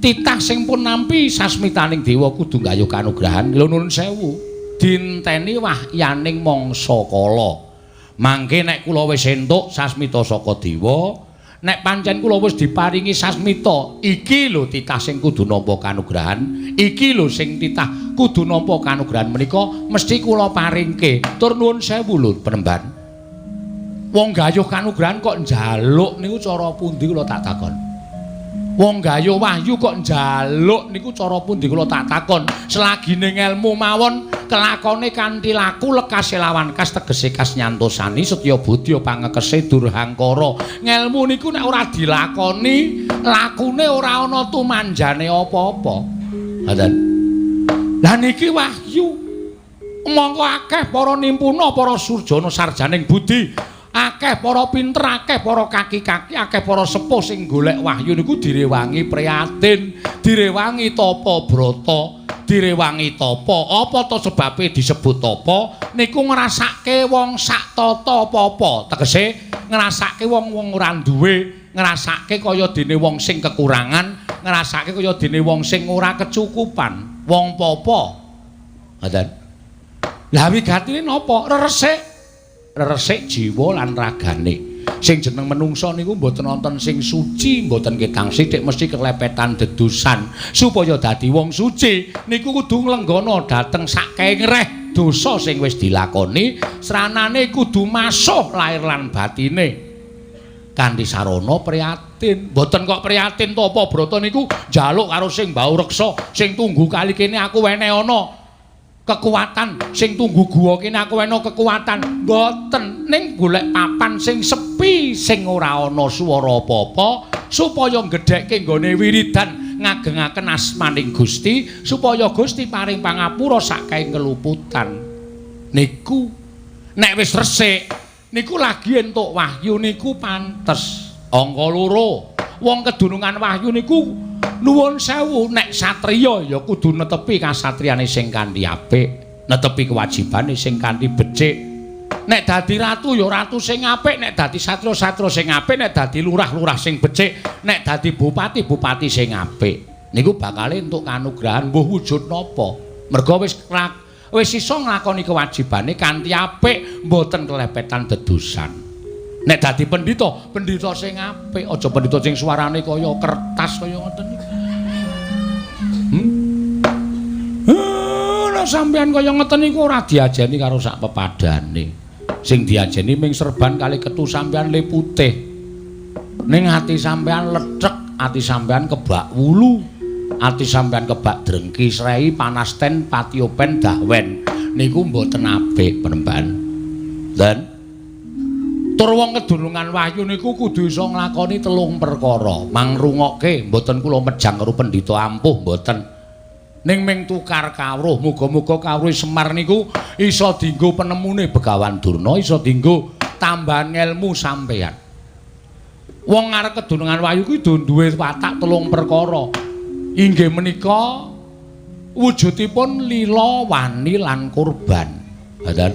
titah sing pun nampi sasmitaning dewa kudu nggayuh kanugrahan. Lho nuwun sewu, dinteni wahyaning mangsa kala. Mangke nek kula wis entuk sasmita saka dewa, nek pancen kula wis diparingi sasmita, iki lho titah sing kudu nampa kanugrahan, iki lho sing titah kudu nampa kanugrahan menika mesti kula paringke. Tur nuwun sewu lho penemban. Wong gayuh kanugrahan kok njaluk niku cara pundi kula tak takon. Wong gayuh wahyu kok njaluk niku cara pundi kula tak takon. Selagine ngelmu mawon kelakone kanthi laku lekase lawan kas tegese kas nyantosani setya budya pangekese durhangkara. Ngelmu niku nek ora dilakoni lakune ora ana tumanjane apa-apa. Ngoten. Lah niki wahyu Mongko akeh para nimpuna, para surjana sarjaning budi, akeh para pinter, akeh para kaki-kaki, akeh para sepuh sing golek wahyu niku direwangi priyatin, direwangi tapa brata, direwangi tapa. Apa to sebabe disebut tapa? Niku ngrasake wong sak tata apa-apa. Tegese ngrasake wong-wong ora duwe, ngrasake kaya dene wong sing kekurangan, ngrasake kaya dene wong sing ora kecukupan, wong apa-apa. Ngoten. Lah wigatine napa? Resik jiwa lan ragane. Sing jeneng menungsa niku mboten wonten sing suci, mboten ketang sithik mesti kelepetan dedosan. Supaya dadi wong suci niku kudu nglenggana dhateng sakengreh dosa sing wis dilakoni, sranane kudu masuh lair lan batine. Kanthi sarana priyatin. Mboten kok priyatin to apa brata niku njaluk karo sing mbau reksa, sing tunggu kali kene aku wene ana kekuatan, sing tunggu guwa kene aku ana kekuatan. Mboten, ning golek papan sing sepi, sing ora ana swara apa-apa supaya gedhekke nggone wiridan ngagengaken asmaning Gusti, supaya Gusti paring pangapura sakaing keluputan. Niku nek wis resik niku lagi entuk wahyu niku pantes. Angka 2. Wong kedunungan wahyu niku nuwun sewu, nek satriya ya kudu netepi kasatriyane sing kanthi apik, netepi kewajibane sing kanthi becik. Nek dadi ratu ya ratu sing apik, nek dadi satriya sing apik, nek dadi lurah sing becik, nek dadi bupati sing apik. Niku bakal entuk kanugrahan mbuh wujud napa. Merga wis iso nglakoni kewajibane kanthi apik, mboten kelepetan dedosan. Nek dadi pendhita sing apik, aja pendhita sing suarane kaya kertas kaya ngoten niku. Nek sampeyan kaya ngoten niku ora diajeni karo sak pepadane. Sing diajeni ming serban kali ketu sampeyan le putih. Ning ati sampeyan lecek, ati sampeyan kebak wulu, ati sampeyan kebak drengki srei panasten patiopen dahwen. Niku mboten apik penemban. Dan tur wong kedunungan wahyu niku kudu iso nglakoni 3 perkara. Mangrungokke mboten kula mejang karo pendhita ampuh mboten. Ning ming tukar kawruh, muga-muga kawruh Semar niku iso dienggo penemune Begawan Durna, iso dienggo tambahan ilmu sampeyan. Wong arep kedunungan wahyu kuwi duwe watak 3 perkara. Inggih menika wujudipun lila, wani lan kurban. Ngoten.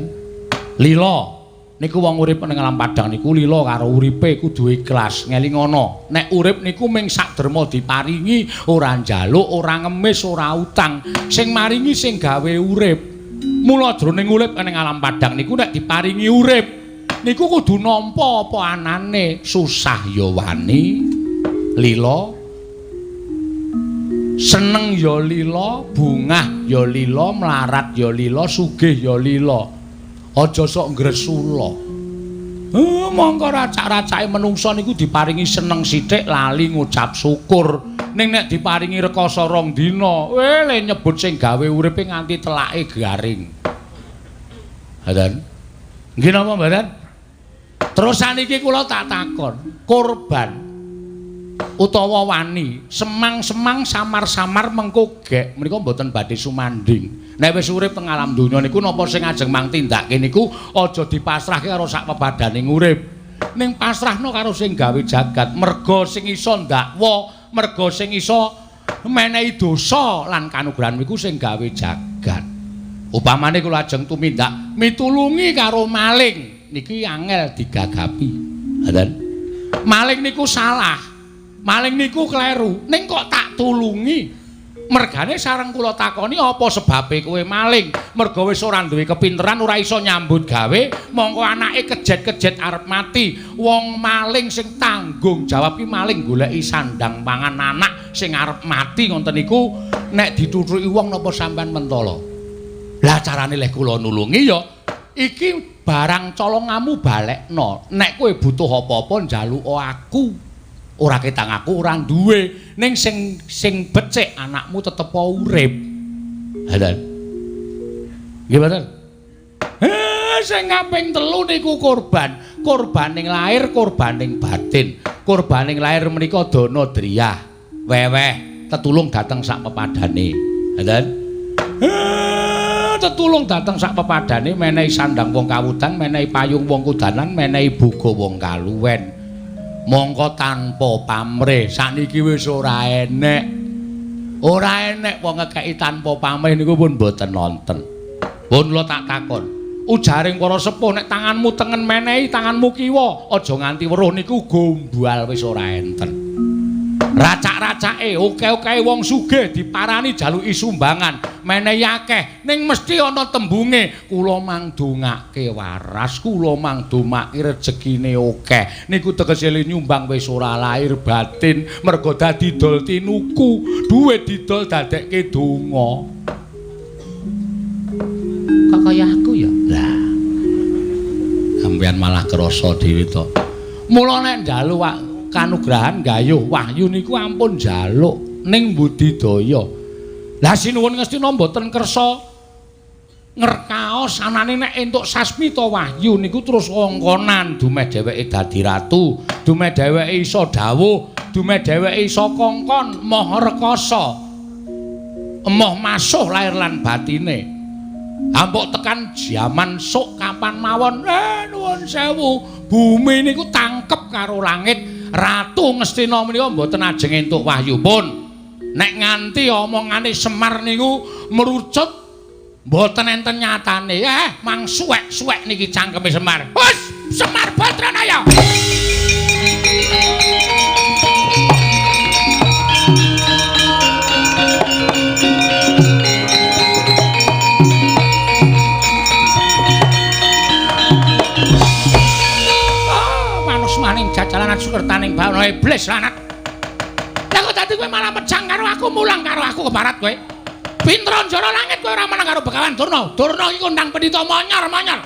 Lila niku wong urip ning alam padang niku lila karo uripe kudu ikhlas ngelingono. Nek urip niku ming sakderma diparingi, ora njaluk, ora ngemis, ora utang. Sing maringi sing gawe urip. Mula jroning urip ning alam padang niku nek diparingi urip niku kudu nampa apa anane, susah ya wani, lila, seneng ya lila, bungah ya lila, mlarat ya lila, sugih ya lila. Aja sok ngresula. Mongko racak-racake menungsa niku diparingi seneng sithik lali ngucap syukur. Ning nek diparingi rekoso 2 dina, le nyebut sing gawe uripe nganti telake garing. Mboten. Nggih napa mboten? Terus saniki kula tak takon, kurban utawa wani, semang-semang samar-samar mengko gek menika mboten badhe sumanding. Nek wis urip teng alam donya niku napa sing ajeng mang tindake niku aja dipasrahke karo sak pepadaning urip. Ning pasrahno karo sing gawe jagat, merga sing iso ndakwa, merga sing iso menehi dosa lan kanugrahan niku sing gawe jagat. Upamane kula ajeng tumindak mitulungi karo maling niki angel digagapi. Ngoten. Maling niku salah. Maling niku kleru, ning kok tak tulungi. Mergane sareng kula takoni apa sebabe kowe maling? Merga wis ora duwe kepinteran, ora iso nyambut gawe, mongko anake kejet-kejet arep mati. Wong maling sing tanggung jawab ki maling goleki sandang pangan anak sing arep mati ngoten niku nek ditutuki wong napa sampean mentala. Lah carane leh kula nulungi ya iki barang colongamu balekno. Nek kowe butuh apa-apa njaluk aku. Ora ketang aku ora duwe, ning sing becik anakmu tetep urip. Halan. Nggih mboten? Sing kaping 3 niku kurban. Kurbaning lahir, kurbaning batin. Kurbaning lahir menika dana driyah, weweh, tetulung dateng sak pepadane. Halan. tetulung dateng sak pepadane menehi sandang wong kawudan, menehi payung wong kudanan, menehi buga wong kaluwen. Mongko tanpa pamrih sakniki wis ora enek. Ora enek wong ngekeki tanpa pamrih niku pun mboten nonton. Pun kula tak takon. Ujaring para sepuh nek tanganmu tengen menehi, tanganmu kiwa, aja nganti weruh niku gombal wis ora enten. Racak-racake oke-oke wong sugih diparani jaluki sumbangan menehi akeh ning mesti ana tembunge kula mangdongake waras kula mangdomake rejekine akeh niku tegese nyumbang wis ora lahir batin mergo dadi dol tinuku duwe didol dadekke donga kok kaya aku ya lah sampeyan malah krasa dhewe to mula nek njaluk kanugrahan gayuh wahyu niku ampun njaluk ning budidaya. Lah sinuwun Ngastina mboten kersa ngerkaos anane nek entuk sasmita wahyu niku terus wongkonan dumeh dheweke dadi ratu, dumeh dheweke iso dawuh, dumeh dheweke iso kongkon moh rekasa. Emoh masuh lair lan batine. Ampuk tekan jaman sok kapan mawon nuwun sewu bumi niku tangkep karo langit. Ratu Ngastina menika mboten ajeng entuk wahyu pun. Nek nganti omongane Semar niku merucut mboten enten nyatane. Mang suwek-suwek niki cangkeme Semar. Wes, Semar Badranaya. Jalanan sukertaning bawana iblis lanat. Lah kok dadi kowe malah mejang karo aku mulang karo aku ke barat kowe. Pintra njara langit kowe ora meneng karo Begawan Durna. Durna iki kondang pendhita monyor-monyor.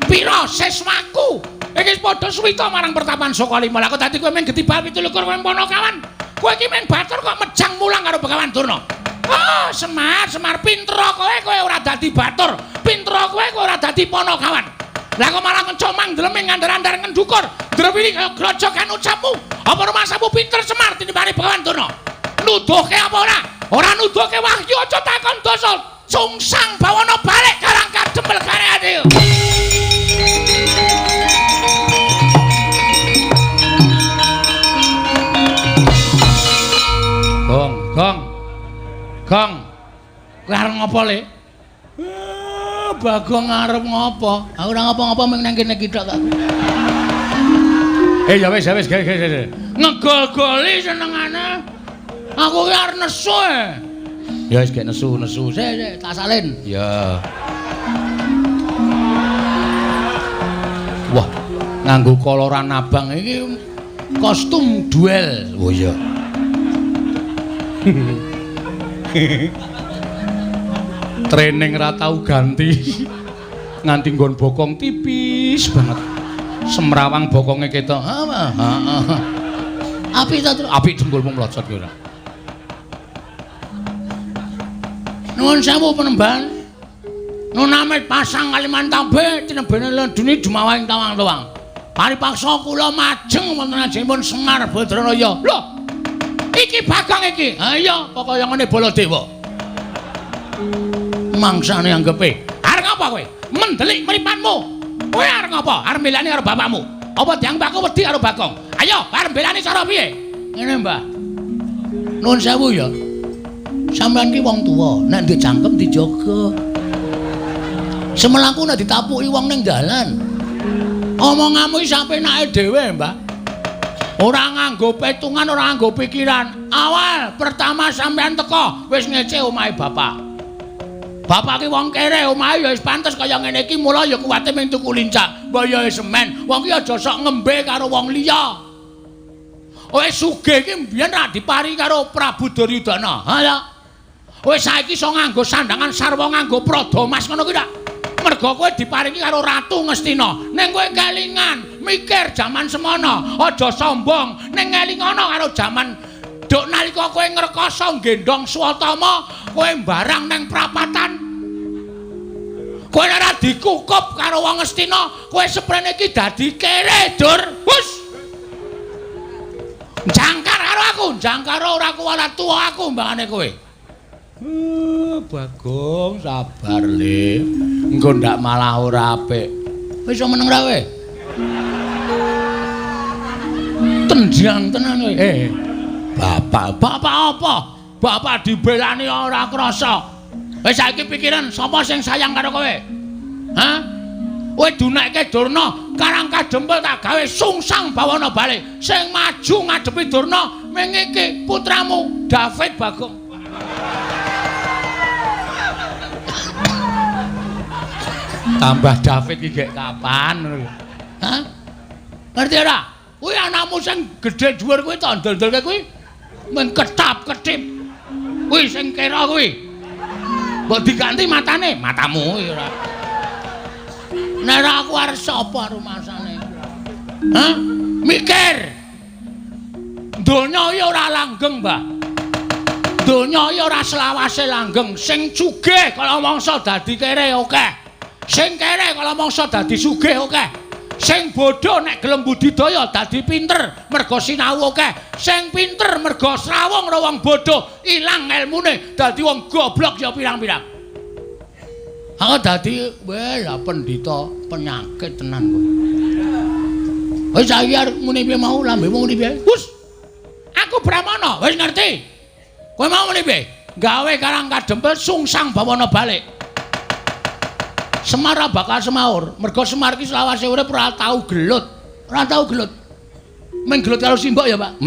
Pira seswaku iki padha suwita marang pertapan Sokalima. Lah kok dadi kowe men getibal 17 kowe Ponokawan. Kowe iki men batur kok mejang mulang karo Begawan Durna. Oh, Semar pintra kowe ora dadi batur. Pintra kowe ora dadi Ponokawan. Lah kok malah kencomang dleming ngandar-andar ngendukur. Drewili kaya grojokan ucapmu. Apa rumasamu pinter Semar tinimbang Begawan Durna? Nuduhke apa ora? Ora nuduhke wahyu aja takon dosa. Sungsang bawana balik karang kadempel kareane. Gong. Kowe arep ngopo, Le? Bagong arep ngopo? Aku ora ngopo-ngopo mung nang kene kithok kok. Ya wis. Ngegol-goli senengane. Aku ki arep nesu. Ya wis gek nesu. Sik, tak salin. Ya. Wah, nganggo koloran abang iki kostum duel. Oh iya. Training ra tau ganti. Nganti nggon bokong tipis banget. Semrawang bokonge ketok. Apik ta, Tru? Apik jempolmu mlocot ki ora. Nuwun sewu Penemban. Nunamit pasang Kalimantan B tinebene ledune dumawahing tawang-tawang. Paripaksa kula majeng wonten ajengipun Semar Badranaya. Lho. Iki Bagong iki. Ha iya, kaya ngene Baladewa. Mangsane anggepe. Arep ngapa kowe? Mendelik mripanmu. Kowe arep ngapa? Arep mbelani karo bapakmu. Apa diang mbakku wedi karo Bagong? Ayo, arep mbelani cara piye? Ngene, Mbah. Nuwun sewu ya. Sampeyan ki wong tuwa, nek ndek jangkem dijaga. Semelaku nek ditapuki wong ning dalan. Omonganmu iki sapenake dhewe, Mbah. Ora nganggo petungan, ora nganggo pikiran. Awal pertama sampeyan teko wis ngece omahe bapak. Bapak ki wong kere, omahe ya wis pantes kaya ngene iki, mula ya kuwate mung tuku lincah, bayahe semen. Wong ki aja sok ngembe karo wong liya. Kowe sugih ki mbiyen ra dipari karo Prabu Duryudana. Ha ya. Kowe saiki iso nganggo sandangan sarwa nganggo Pradamas ngono kuwi ta? Mergo kowe diparingi karo Ratu Ngastina. Ning kowe kelingan mikir jaman semono, aja sombong. Ning ngelingono karo jaman duk nalika kowe ngrekoso nggendong Swatama, kowe mbarang nang prapatan. Kowe ora dikukup karo wong Ngastina, kowe seprene iki dadi kere, Dur. Wus. Jangkar karo aku, jangkar ora kuwala tuwa aku mbangane kowe. Bagong sabar le. Engko ndak malah ora apik. Wis meneng ra kowe? Tenjang tenan kowe. Bapak apa? Bapak dibelani ora krasa. Wis saiki pikiran sapa sing sayang karo kowe? Hah? Kowe dunekke Durna karang kadempel tak gawe sungsang bawana bali. Sing maju ngadepi Durna ming iki putramu David Bagong. Tambah David iki gek kapan? Hah? Ngerti ora? Kuwi anakmu sing gedhe dhuwur kuwi to ndel-ndelke kuwi men ketap-ketip. Kuwi sing kera kuwi. Mbok diganti matane, matamu ora. Nek aku arep sapa rumasane? Hah? Mikir. Donya iki ora langgeng, Mbah. Donya iki ora selawase langgeng. Sing sugih kala mangsa dadi kere akeh. Sing kere kala mangsa dadi sugih akeh. Sing bodho nek gelem budidaya dadi pinter merga sinau akeh. Sing pinter merga srawung karo wong bodho ilang elmune dadi wong goblok ya pirang-pirang. Aku dadi lah pendhita penyakit tenan kowe. Wis saiki arep muni piye mau lambemu muni piye? Wus. Aku Brahmana, wis ngerti. Kowe mau muni piye? Gawe karang kadempel sungsang bawana balik. Semar bakal semaur, mergo Semar ki selawase urip ora tau gelut. Ora tau gelut. Meng gelut karo simbok ya, Pak?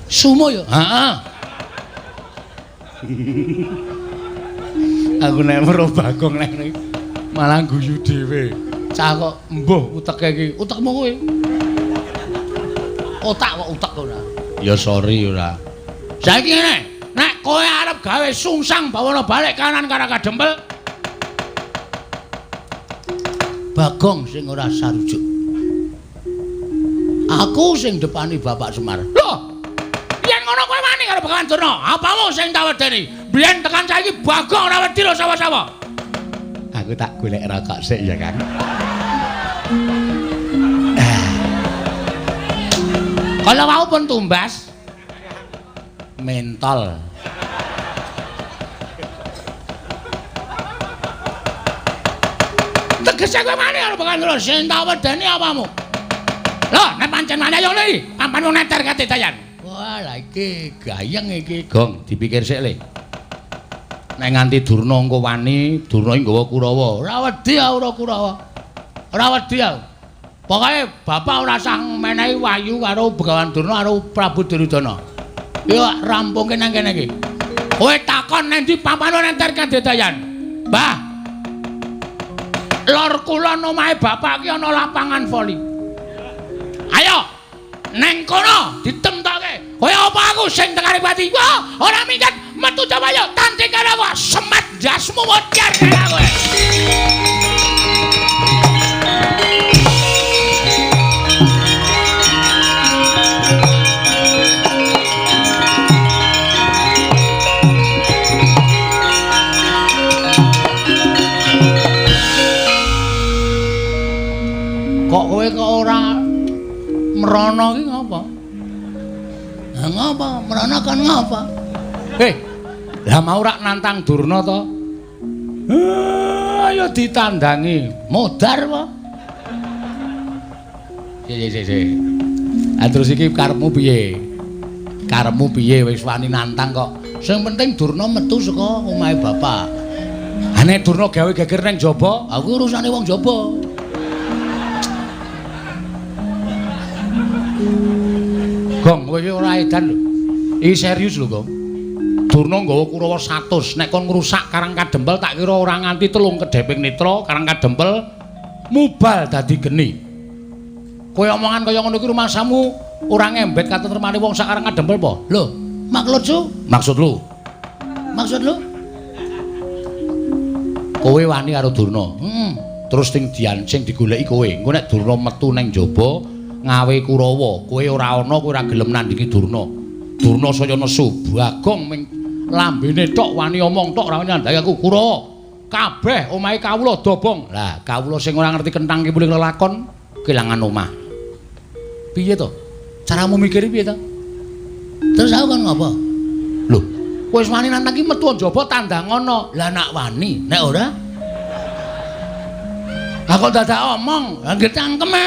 Sumo ya? Heeh. Aku nek weruh Bagong nek malah guyu dhewe. Cah kok mbuh uteke iki. Utekmu kowe. Otak kok utek ora. Ya sorry ora. Saiki ngene. Nek kowe arep gawe sungsang bawana balik kanan karang kadempel. Bagong sing ora sarujuk. Aku sing depani Bapak Semar. Loh. Yen ngono kowe wani karo Bagawan Durna. Apamu sing tak wedeni? Biyen tekan saiki Bagong ora wedi lho sapa-sapa. Aku tak golek rokok sik ya, Kang. Kalau mau pun tumbas mentol. Tegese kowe mani karo Bagawan Durna sing tak wedeni apamu? Loh, nek pancen mani ayo iki, pampanmu neter katedayan. Wah, lah iki gayeng iki, Gong, dipikir sik le. Nek nganti Durna engko wani, Durna iki nggawa Kurawa. Ora wedi ora Kurawa. Ora wedi aku. Pokoke bapak ora sang menehi wayu karo Bagawan Durna karo Prabu Duryudana. Yo rampungke nang kene iki. Kowe takon nang ndi pampanmu neter kadedayan. Mbah. Lor kulon omahe bapak ki ana lapangan voli. Ayo neng kono ditemtoke. Kaya apa aku sing tekani pati. Wah, ora minggat metu Jawaya tanti karawa semet jasmu wajar kaya kowe. Kok kowe kok ora merana ki ngapa? Ngapa? Merana kan ngapa? Lah mau rak nantang Durna to? Ayo ditandangi. Modar apa? Si. Terus iki karepmu piye? Karepmu piye wis wani nantang kok. Sing penting Durna metu saka omahe bapak. Nek Durna gawe geger ning jaba, aku urusane wong jaba. Gong, kowe iki ora edan lho. Iki serius lho, Gong. Durna nggawa Kurawa 100. Nek kon ngrusak karang kadempel tak kira ora nganti 3 kedheping netra karang kadempel mubal dadi geni. Kowe omongan kaya ngono iki rumasamu ora ngembet katentremane wong sak karang kadempel apa? Lho, maksud lu? Maksud lu? Kowe wani karo Durna. Terus sing sing digoleki kowe. Engko nek Durna metu ning jaba ngawe Kurawa, kowe ora ana, kowe ora gelem nandingi Durna. Durna saya nesu, Bagong ming lambene tok wani omong tok ora wani nandhangi aku. Kurawa, kabeh omahe kawula dobong. Lah, kawula sing ora ngerti kenthang ki muling lelakon kelangan omah. Piye to? Caramu mikir piye to? Terus aku kan ngopo? Lho, wis wani nantang ki metu njaba tandang ngono. Lah nak wani, nek ora aku dadak omong, nggih cangkeme.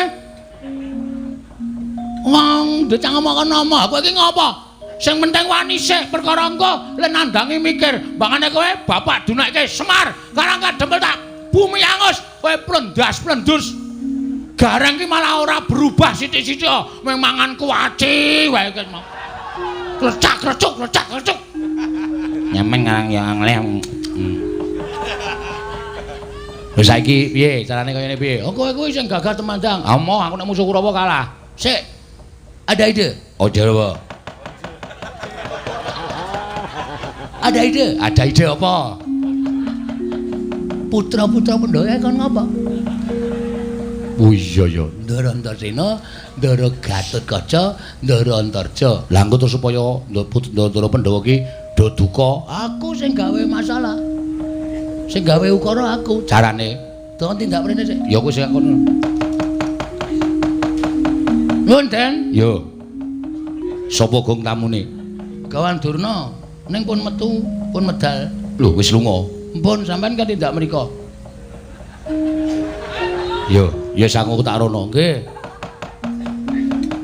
Wong ndek cangkem kok nomo, kowe iki ngopo? Sing penting wani sik perkara engko lek nandangi mikir, bangane kowe bapak dunakke Semar, karang kadempel tak bumi angus, kowe plendas-plendus. Gareng ki malah ora berubah sithik-sithik, mung mangan kuwaci wae ki mau. Klecak-klecuk. Nyemeng ngarang ya nglem. Lho saiki piye carane kaya ngene piye? Oh kowe kuwi sing gagah temandang. Amo aku nek musuh Kurawa kalah. Sik. Ada ide? Aja lho. Ada ide? Ada ide apa? Putra-putra Pandhawa kon ngapa? Oh iya ya. Ndara Antarsena, Ndara Gatotkaca, Ndara Antarja. Lah engko terus supaya Ndara Pandhawa ki do duka, aku sing gawe masalah. Sing gawe ukara aku. carane Don tindak mrene sik. ya kowe sing kono. Nuwun Den. Yo. Sapa gong tamune? Gawan Durna ning pun metu, pun medal. Lho wis lunga. Mpun sampean kan tindak mriku. Yo, ya sangu tak rono. Nggih.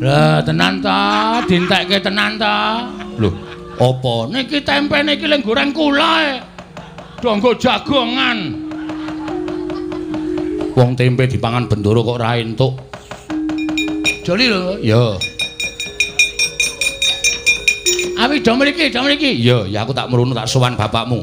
Lah tenan ta, dintekke tenan ta. Lho, apa? Niki tempe niki leng goreng kula. Donggo jagongan. Wong tempe dipangan Bendoro kok ora entuk. Joli lho. Ya. Awi do mriki. Ya aku tak merono tak sowan bapakmu.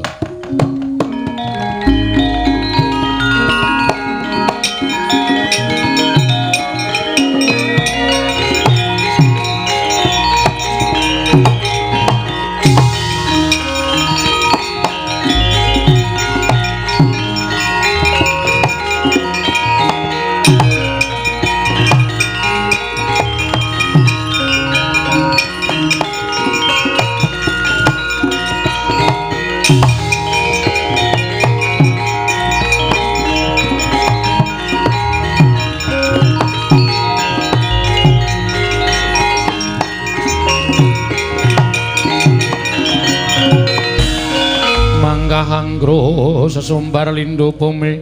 Anggro sesumbar lindhu bumi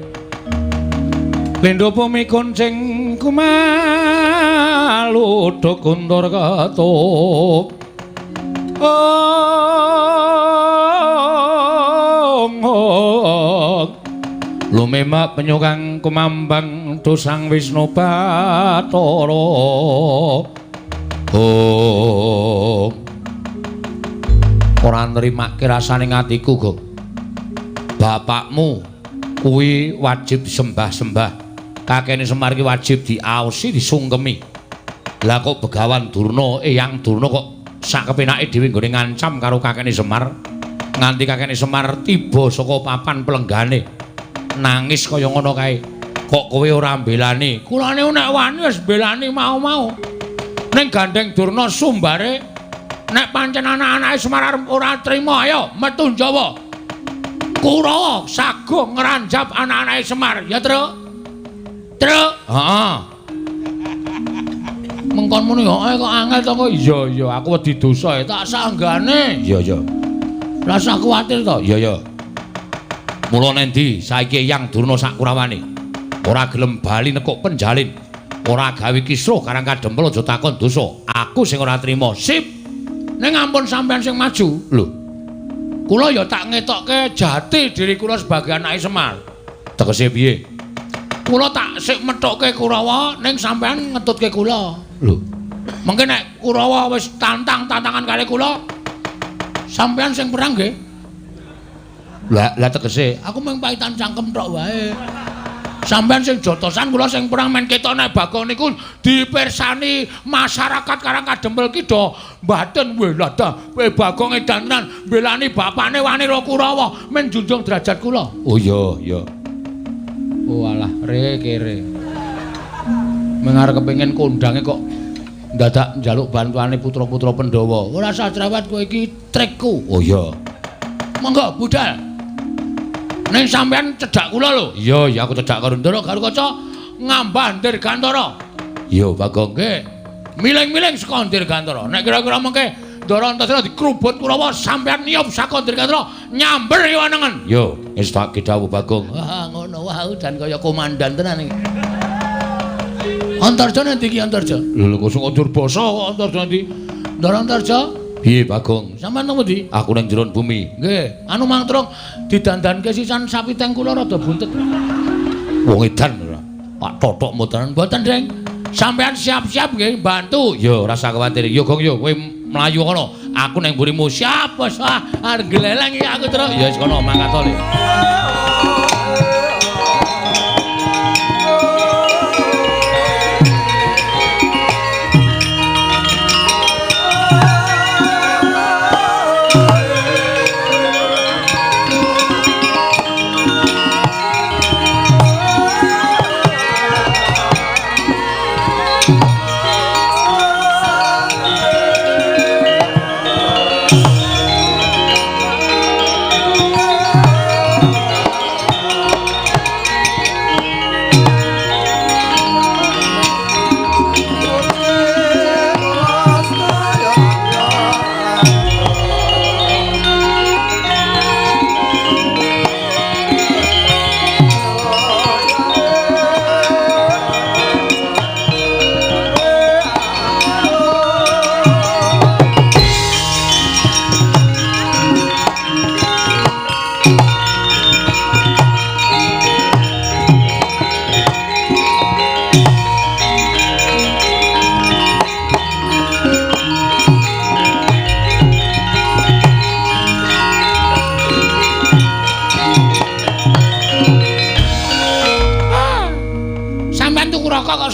kuncing kumaluduk kuntur katup lumemak penyukang kumambang dosang Wisnu Bathara ora nrimake rasane atiku kok. Bapakmu kuwi wajib sembah-sembah. Kakene Semar ki wajib diaosi, disungkemi. Lah kok Begawan Durna, Eyang Durna kok sak kepenake dhewe nggone ngancam karo kakene Semar. Nganti kakene Semar tiba saka papan pelenggane. Nangis kaya ngono kae. Kok kowe ora mbelani? Kulane nek wani wis mbelani mau-mau. Ning gandeng Durna sumbare nek pancen anak-anake Semar ora trima ayo metu Jawa. Kurawa sagung ngranjap anak-anake Semar, ya, Truk? Truk? Heeh. Mengkon muni kok angel to kok. Iya, aku wedi dosa tak sanggane. Iya. Rasa kuwatir to? Iya. Mula nendi saiki Eyang Durna sak Kurawane. Ora gelem bali nekuk penjalin. Ora gawe kisruh karang kadempel aja takon dosa. Aku sing ora trima. Sip. Ning ampun sampean sing maju. Lho. Kula ya tak ngetokke jati diri kula sebagai anake Semar. Tegese piye? Kula tak sik methokke Kurawa ning sampean ngetutke kula. Lho. Mengke nek Kurawa wis tantangan kali kula, sampean sing perang nggih. Lah tegese aku mung paitan cangkem tok wae. Sampeyan sing jotosan kula sing perang men ketok nek Bagong niku dipirsani masyarakat Karang Kadempel ki do mbaten weh lha Bagong edanan mbelani bapakne wani karo Kurawa men junjung derajat kula. Oh iya. Oh alah kere. Mengar kepengin kondange kok dadak njaluk bantuane putra-putra Pandhawa. Ora sajrawat kowe iki trikku. Oh iya. Monggo budal. Ning sampean cedhak kula lho. Iya, aku cedhak karo Ndara Garukaca ngambah Dirgantara. Iya, Bagong nggih. Miling-miling saka Dirgantara. Nek kira-kira mengke Ndara Antasena dikrubut Kurawa sampeyan niyop Sakandrikandra nyamber wanengen. Yo, wis tak dawuh Bagong. Wah, ngono wae dan kaya komandan tenan iki. Antarja nanti iki Antarja. Lho kok sing atur basa kok Antarja ndi? Ndara Antarja, Piye Bagong? sampean nang ndi? Aku ning jero bumi. Nggih, anu mangtrong didandanke sisan sapi teng kula rada buntet. Wong edan ora. Pak totok mboten. Mboten, Deng. Sampean siap-siap nggih bantu. Yo ora usah kuwatir. Yo Gong yo kowe mlayu kono. Aku ning mburimu siap bos. Arep gleleng iki aku terus. Ya wis kono mangkat to.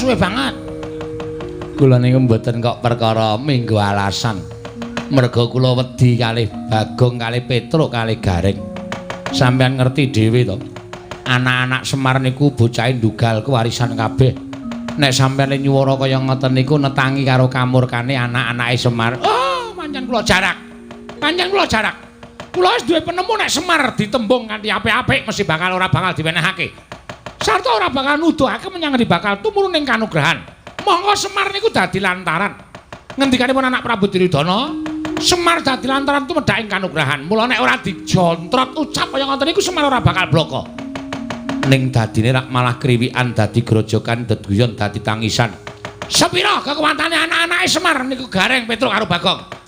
Suwe banget. Kula niku mboten kok perkara minggu alasan. Merga kula wedi kalih Bagong kalih Petruk kalih Garing. Sampeyan ngerti dhewe to. Anak-anak Semar niku bocahe ndugal kewarisan kabeh. Nek sampeyan nyuwara kaya ngoten niku netangi karo kamurkane anak-anake Semar. Oh, pancen kula jarak. Pancen kula jarak. Kula wis duwe penemu nek Semar ditembung kanthi apik-apik mesti ora bakal diwenehake. Sarta ora bakal nuduhake menyang bakal tumurun ing kanugrahan. Monggo Semar niku dadi lantaran. Ngendikanipun anak Prabu Duryudana, Semar dadi lantaran tumedhak ing kanugrahan. Mula nek ora dijontrot ucap kaya ngoten niku Semar ora bakal bloko. Ning dadine rak malah kriwikan dadi grojokan deduyon dadi tangisan. Sepira kekuwatane anak-anake Semar niku Gareng Petruk karo Bagong.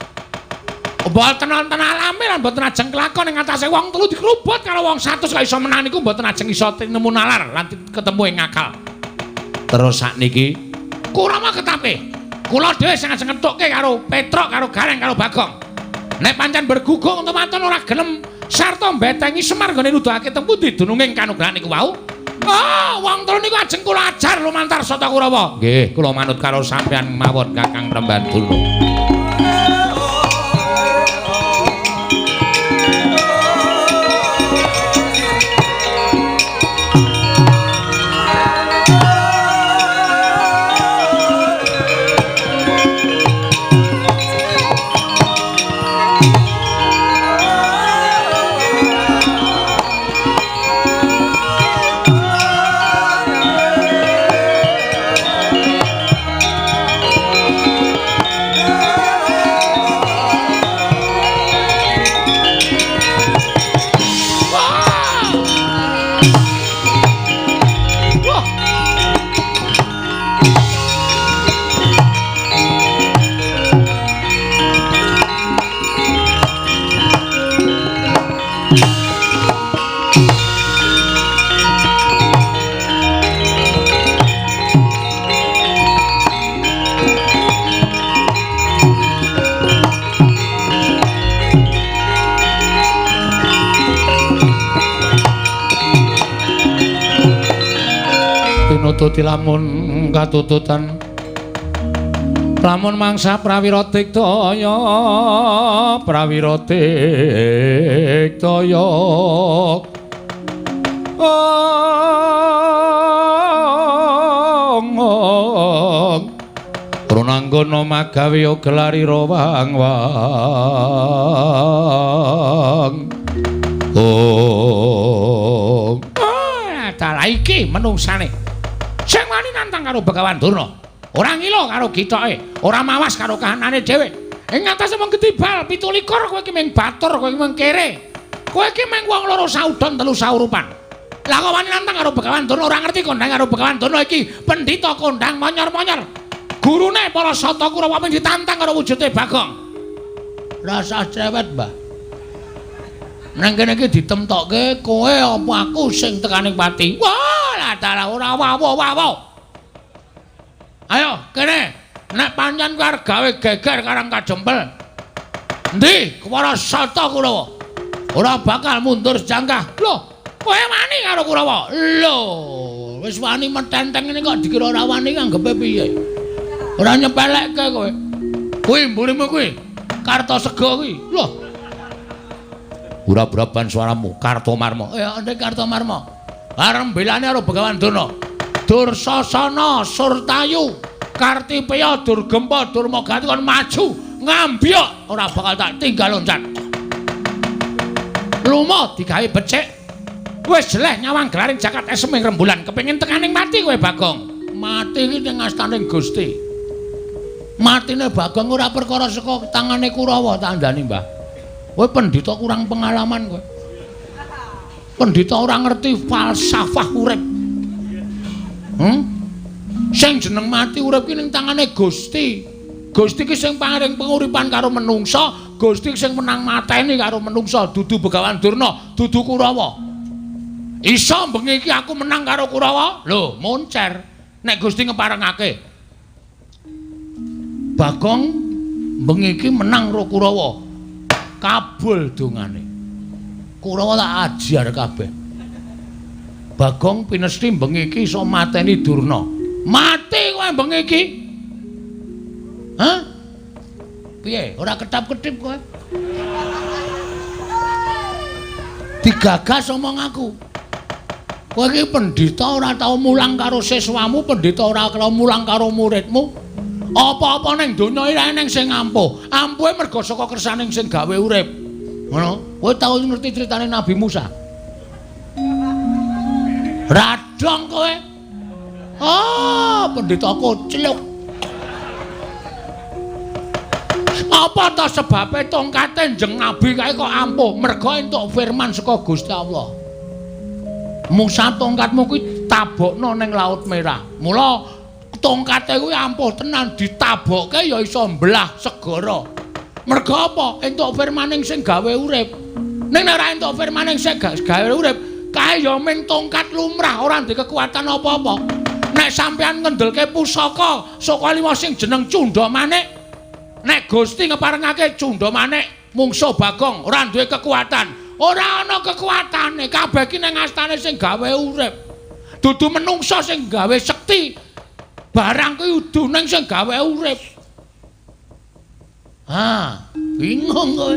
Mboten wonten alami lan mboten ajeng kelakon ing atase wong telu dikrubut karo wong 100 kok iso menang niku mboten ajeng iso nemu nalar lan ketemu ing akal. Terus sakniki Kurama ketape. Kula dhewe sing ajeng ngethukke karo Petruk karo Gareng karo Bagong. Nek pancen bergugung untuk manten ora gelem sarta mbetengi Semar gone nuduhake teng pundi dununging kanugrahan niku wau. Oh, wong telu niku ajeng kula ajar lumantar Sata Kurawa. Nggih, kula manut karo sampeyan mawon Kakang Prembanduna. Pinututi lamun katututan lamun mangsa prawira diktaya Runanggana magawe gelarira wang-wang dalah iki menungsane sing wani nantang karo Begawan Durna, ora ngilo karo gitoke, ora mawas karo kahanane dhewe. Ing ngatasé mung ketibal 17 kowe iki mung batur, kowe iki mung kere. Kowe iki mung wong loro saudon telu saurupan. Lah kok wani nantang karo Begawan Durna ora ngerti kondang karo Begawan Durna iki pendhita kondang monyor-monyor. Gurune para Sata Kurawa mung ditantang karo wujude Bagong. Rasa cerewet, Mbah. Nang kene iki ditemtokke kowe apa aku sing tekaning pati. Wah, lah dalah ora wawo. Ayo, kene. Nek pancen kowe arep gawe geger karang kajempel. Endi para Sata Kurawa? Ora bakal mundur jangkah. Lho, kowe wani karo Kurawa? Lho, wis wani metenteng ngene kok dikira ora wani anggepe piye? Ora nyepelekke kowe. Kuwi mburimu kuwi. Kartosega kuwi. Lho. Ura-uraban suaramu Kartomarma. Ya, ndek Kartomarma. Arep belane karo Begawan Durna. Dursasana, Surtayu, Kartipeya, Durgempa, Durmagati kon maju ngambyok ora bakal tak tinggal loncat. Lumo digawe becik. Wis jeleh nyawang gelaring jagat eseming rembulan kepengin tekaning mati kowe Bagong. Mati iki ning astaning Gusti. Matine Bagong ora perkara saka tangane Kurawa tandani, Mbah. Kowe pendhita kurang pengalaman kowe. Pendhita ora ngerti falsafah urip. Sing jeneng mati urip ki ning tangane Gusti. Gusti ki sing paring penguripan karo menungsa, Gusti sing menang mateni karo menungsa, dudu Begawan Durna, dudu Kurawa. Iso bengi iki aku menang karo Kurawa? Lho, moncer. Nek Gusti ngeparengake. Bagong bengi iki menang karo Kurawa. Kabul dongane. Kurawa tak ajar kabeh. Bagong pinesti bengi iki iso mateni Durna. Mati kowe bengi iki. Hah? Piye? Ora ketap-ketip kowe? Digagas omong aku. Kowe iki pendhita ora tau mulang karo siswamu, pendhita ora tau mulang karo muridmu. Apa-apa ning donya iki eneng sing ampuh. Ampuhe merga saka kersaning sing gawe urip. Ngono. Kowe tau ngerti critane Nabi Musa? Radong kowe. Oh, pendhita kocluk. Apa ta sebabe tongkate njeng nabi kae kok ampuh? Merga entuk firman saka Gusti Allah. Musa tongkatmu kuwi tabokno ning Laut Merah. Mula tongkate kuwi ampuh tenan ditabokke ya iso mbelah segara. Merga apa? Entuk firmaning sing gawe urip. Ning nek ora entuk firmaning sing gawe urip, kae ya ming tongkat lumrah ora ndek kekuatan apa-apa. Nek sampeyan ngendelke pusaka saka liwa sing jeneng Cundamanik, nek Gusti ngeparengake Cundamanik mungsuh Bagong ora duwe kekuatan. Ora ana kekuatane, kabeh iki ning astane sing gawe urip. Dudu menungsa sing gawe sekti. Barang kuwi udune sing gawe urip. Ah, bingung kowe.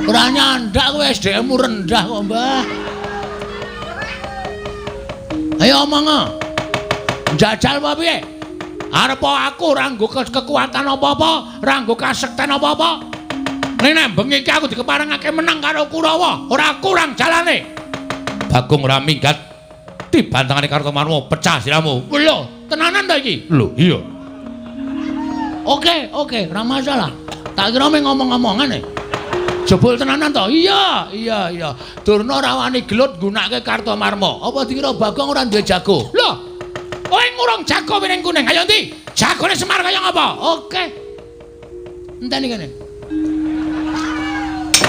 Ora nyandak kowe SDM-mu rendah kok, Mbah. Ayo omong. Njajal apa piye? Arep aku ora nggo kekuatan apa-apa, ora nggo kasekten apa-apa. Nek bengi iki aku dikeparengake menang karo Kurawa, ora kurang jalane. Bagong ora minggat. Dibantangane Kartomarma pecah siramu. Lho, tenanan ta iki? Lho, iya. Oke, ora masalah. Tak kira mung ngomong-ngomongane. Jebul tenanan to? Iya. Durna ora wani gelut nggunakake Kartomarma. Apa dikira Bagong ora duwe jago? Lho, kowe ngurung jago piring kuning. Ayo ndi? Jagone Semar kaya ngapa? Oke. Enteni kene.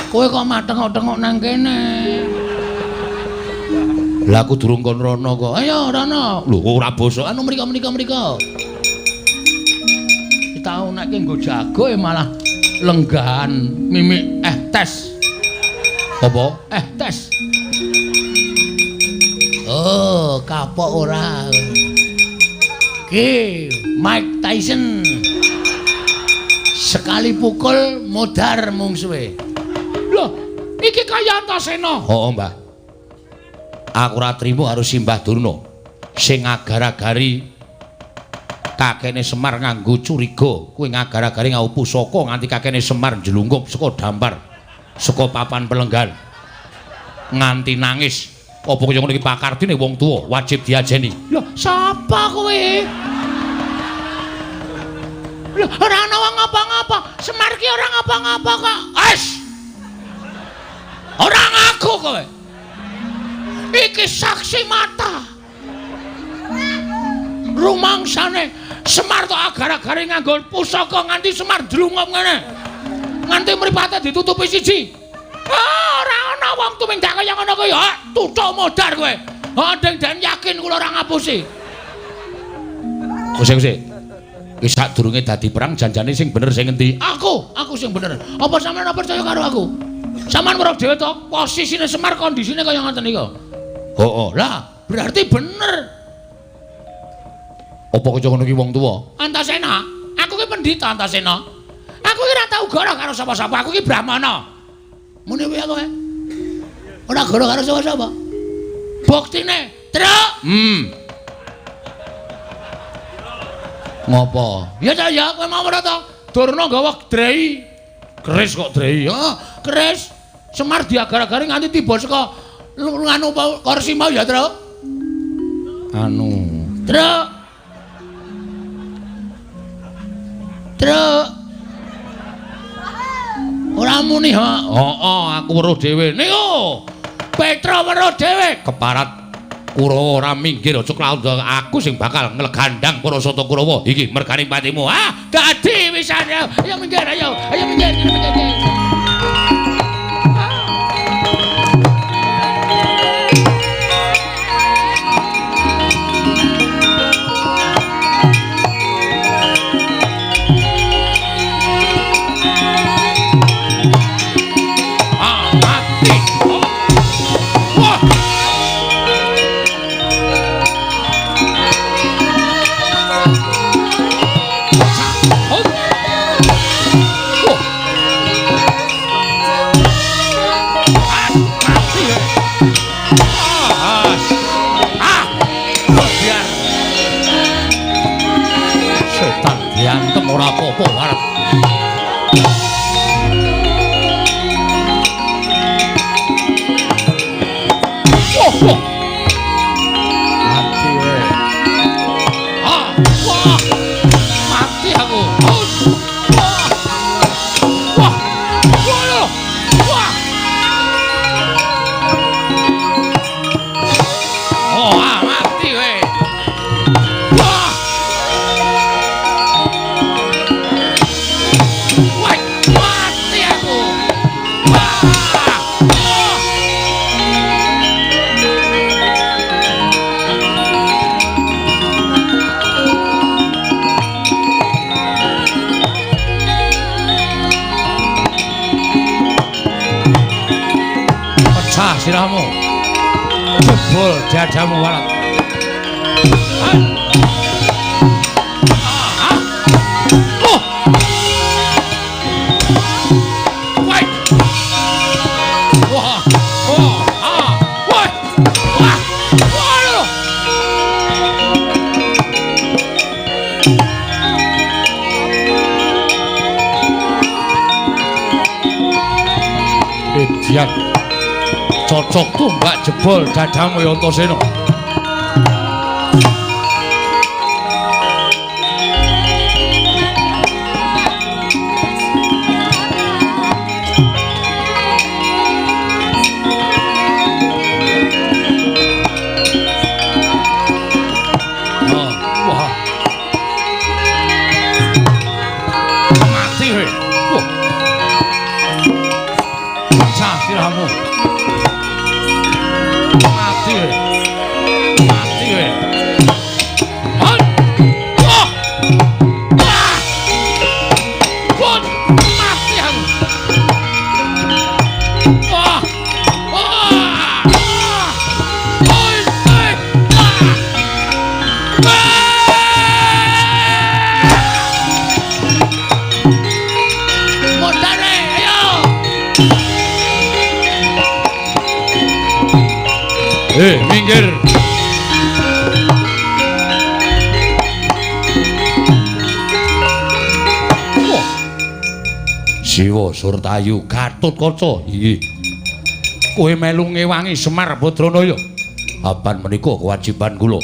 Kowe kok mateng-tengok nang kene. Lah aku durung kon rono kok. Ayo rono. Lho ora bosok anu mriko. Tau nek nggo jago malah lenggahan mimik tes. Apa? Tes. Oh, kapok ora. Ki Mike Tyson. Sekali pukul modar mungsuhe. Loh, iki kaya Antasena. Oh, Mbah. Aku ora trimo karo Simbah Durna sing ngagar-agari kakene Semar nganggo curiga. Kuwi ngagar-agari ngau pusaka nganti kakene Semar njlungkup saka dampar, saka papan pelenggan. Nganti nangis. Apa kaya ngono iki pakardine wong tuwa wajib diajeni. Lho, sapa kowe? Lho, ora ana wong ngapa-ngapa. Semar ki ora ngapa-ngapa kok. Wes. Ora ngaku kowe. Iki saksi mata. Rumangsane Semar tok agar-agare nganggo pusaka nganti Semar drungop ngene. Nganti mripate ditutupi siji. Ora ana wong tumindak kaya ngono kuwi. Tuthuk modar kowe. Den yakin kula ora ngapusi. Kusik. Ki sadurunge dadi perang janjane sing bener sing endi? Aku sing bener. Apa sampean ora percaya karo aku? Sampean weruh dhewe to posisine Semar kondisine kaya ngoten iki. Lah, berarti bener. Apa kaya ngono ki wong tuwa? Antasena. Aku ki pendhita Antasena. Aku ki ora tau goro karo sapa-sapa. Aku ki brahmana. Mune wae kowe. Ora goro karo sapa-sapa. Buktine, Truk. Ngopo? Ya kowe mau ora to? Durna gawa drei. Keris kok drei. Keris. Semar diagar-agare nganti tiba saka nganu kursi mau ya, Truk. Truk. Ora muni, aku weruh dhewe. Niku. Petra weruh dhewe. Keparat Kurawa ora minggir aja klaudha aku sing bakal nglegandhang Parasata Kurawa iki merganing patimu. Dadi wisan ayo minggir ayo minggir. Ora apa-apa arep. Mati we. Wah. Mati aku. Wah. Mati we. Siramu jebol dadamu walat. Cocok tumbak jebol dadamu ya Antasena. Mati we. Cah siramu. Mati we. Mati aku. Mondare, ayo. Minggir. Siwa Surtayu Gatotkaca. Iki. Kowe melu ngewangi Semar Badranaya. Apan menika kewajiban kula.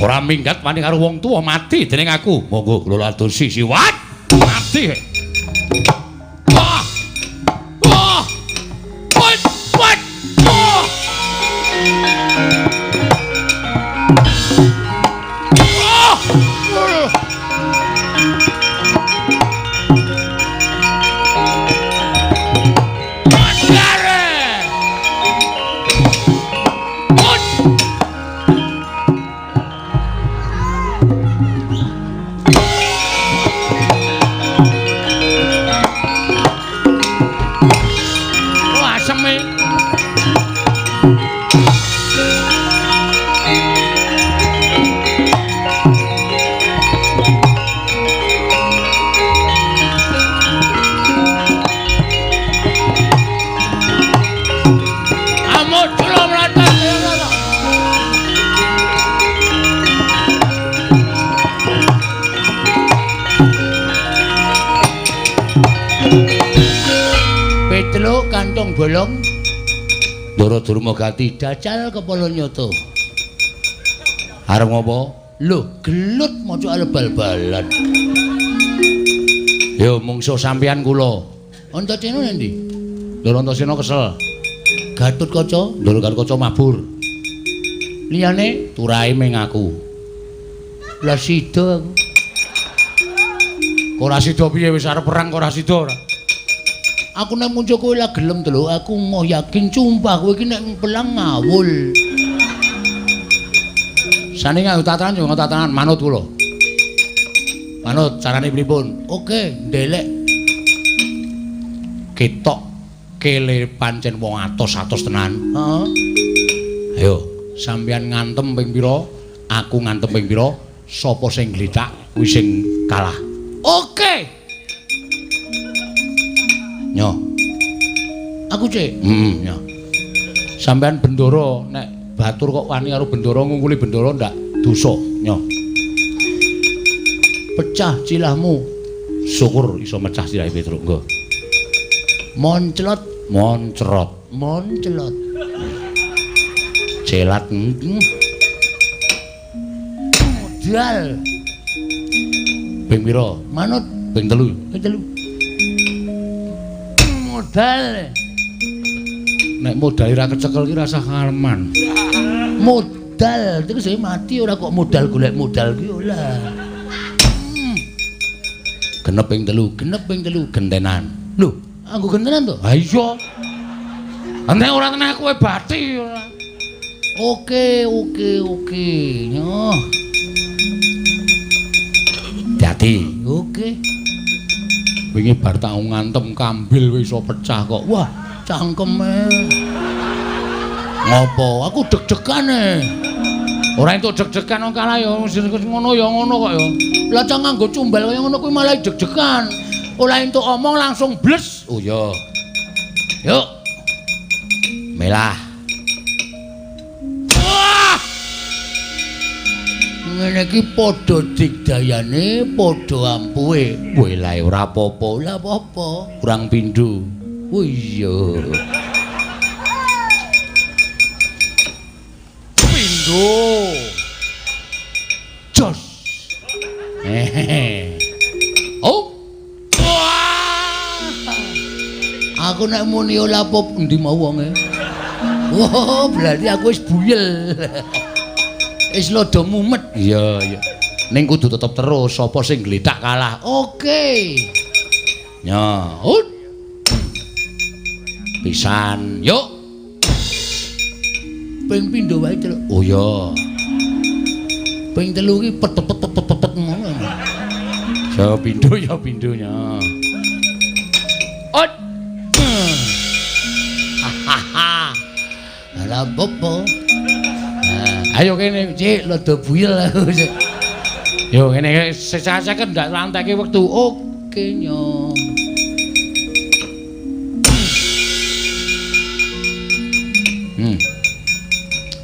Ora minggat wani karo wong tuwa mati dening aku. Monggo kula ladosi siwat. Mati. Wah! Wah! Wait! Wait! Wah! Kantong bolong Ndara Durmagati dacal kepala nyoto. Arep ngopo? Lho, gelut maca bal-balan. Ya mungsuh sampeyan kula. Antasena endi? Ndara Antasena kesel. Gatotkaca, Ndara Gatotkaca mabur. Liyane turahe ming aku. Lah sida aku. Ora sida piye wis arep perang kok ora sida ora. Aku nek muncul kowe lah gelem to lho, aku mau yakin sumpah kowe iki nek pelang ngawul. Sane nganggo tatanan yo tatanan manut kula. Manut carane pripun? Oke, ndelek. Ketok kele pancen wong atos-atos tenan. Heeh. Ayo, sampeyan ngantem ping pira? Aku ngantem ping pira? Sapa sing glithak kuwi sing kalah. Oke. Nyo. Aku cek. Nyo. Sampeyan bendoro nek batur kok wani karo bendoro ngungkuli bendoro ndak dosa, Nyo. Pecah cilahmu. Syukur iso mecah cilahe Petruk, nggo. Monclot, moncrot, monclot. Celat. Modal. Ping pira? Manut ping 3. Ping 3. Modal. Nek modal ora kecekel ki rasa karman. Modal terus mati ora kok modal golek modal ki ora. Genep ping 3 gentenan. Lho, aku gentenan to? Ha iya. Nek ora tenan kowe bati ora. Oke. Nyo. Dadi, oke. Wingi bar tak ngantem kambil wis iso pecah kok. Wah, cangkeme. Ngopo? Aku deg-degan e. Ora entuk deg-degan kok kalah ya ngono ya ngono kok ya. Lah cang nganggo cumbal kaya ngono kuwi malah deg-degan. Ora entuk omong langsung bles. Oh ya. Yuk. Melah. Wah! Ngene iki padha digdayane, padha ampuhe. Kowe lae ora apa-apa, lha apa-apa. Kurang pindho. Oh iya. Pindho. Jos. Oh. Wah. Aku nek muni ora apa endi mau wonge. Wah, berarti aku wis buyel. Wis lodo mumet. Iya. Ning kudu tetep terus sapa sing glethak kalah. Oke. Nyaut. Pisan. Yuk. Ping pindho wae, Cuk. Oh iya. Ping 3 ki pet ngono. Ya pindho nya. Ot. Hahaha. Ala popo. Ayo kene, Cik, lodo buyel aku. Yo kene sesaken ndak ranteke wektu. Oke, Nyo.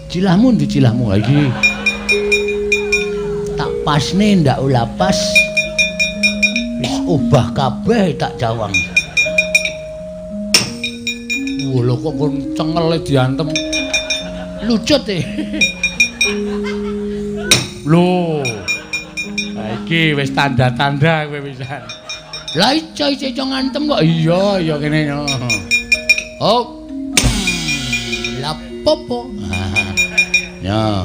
Cilahmu ndi cilahmu iki? Tak pasne ndak ula pas. Wis obah kabeh tak jawang. Lho kok kon cengele diantem. Lucut e. Lho. Ha iki wis tanda-tanda kowe pisan. Lah ijo ngantem kok. Iya kene. Oh. Lah popo. Ya.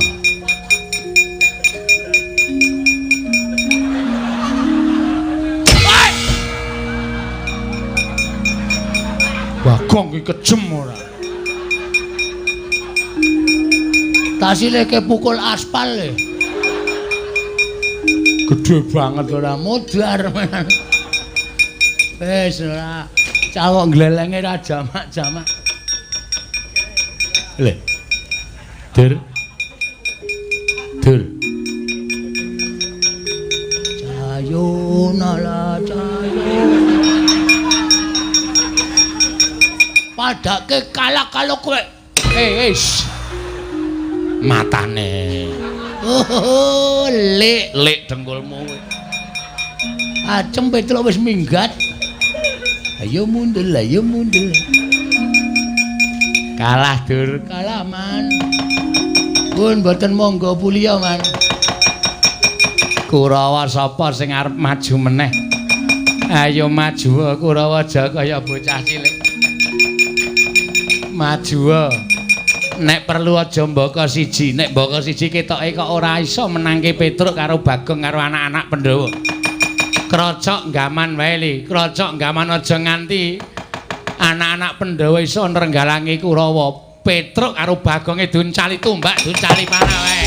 Bagong iki kejem ora. Tasile kepukul aspal le. Gede banget ora modar. Wis ora cawok glelenge ra jamak-jamak. Le. Dur. Cayo nala cayo. Padake kalah kalau kowe. Wis. Matane. Oh, lek dengkulmu kowe. Acem Petruk wis minggat. Ayo mundur. Kalah dur, kalah man. Pun mboten monggo puliya man. Kurawa sapa sing arep maju meneh? Ayo maju Kurawa aja kaya bocah cilik. Maju. Nek perlu aja mbaka siji, nek mbaka siji ketoke kok ora iso menangke Petruk karo Bagong karo anak-anak Pandhawa. Krocok nggaman wae li, krocok nggaman aja nganti anak-anak Pandhawa iso nrenggalangi Kurawa. Petruk karo Bagonge duncali tumbak, duncali panah wae.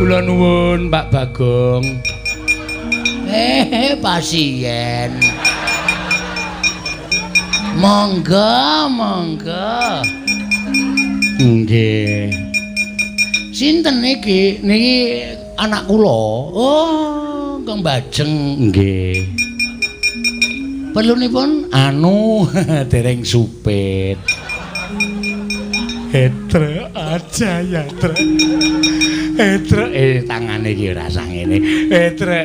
Kula nuwun Pak Bagong. Pasien. Monggo. Nggih. Sinten niki? Niki anak kula. Oh, Kang Bajeng. Nggih. Perlunipun anu dereng supit. Etre aja ya, Tre. Etre tangane iki ora sang ngene. Etre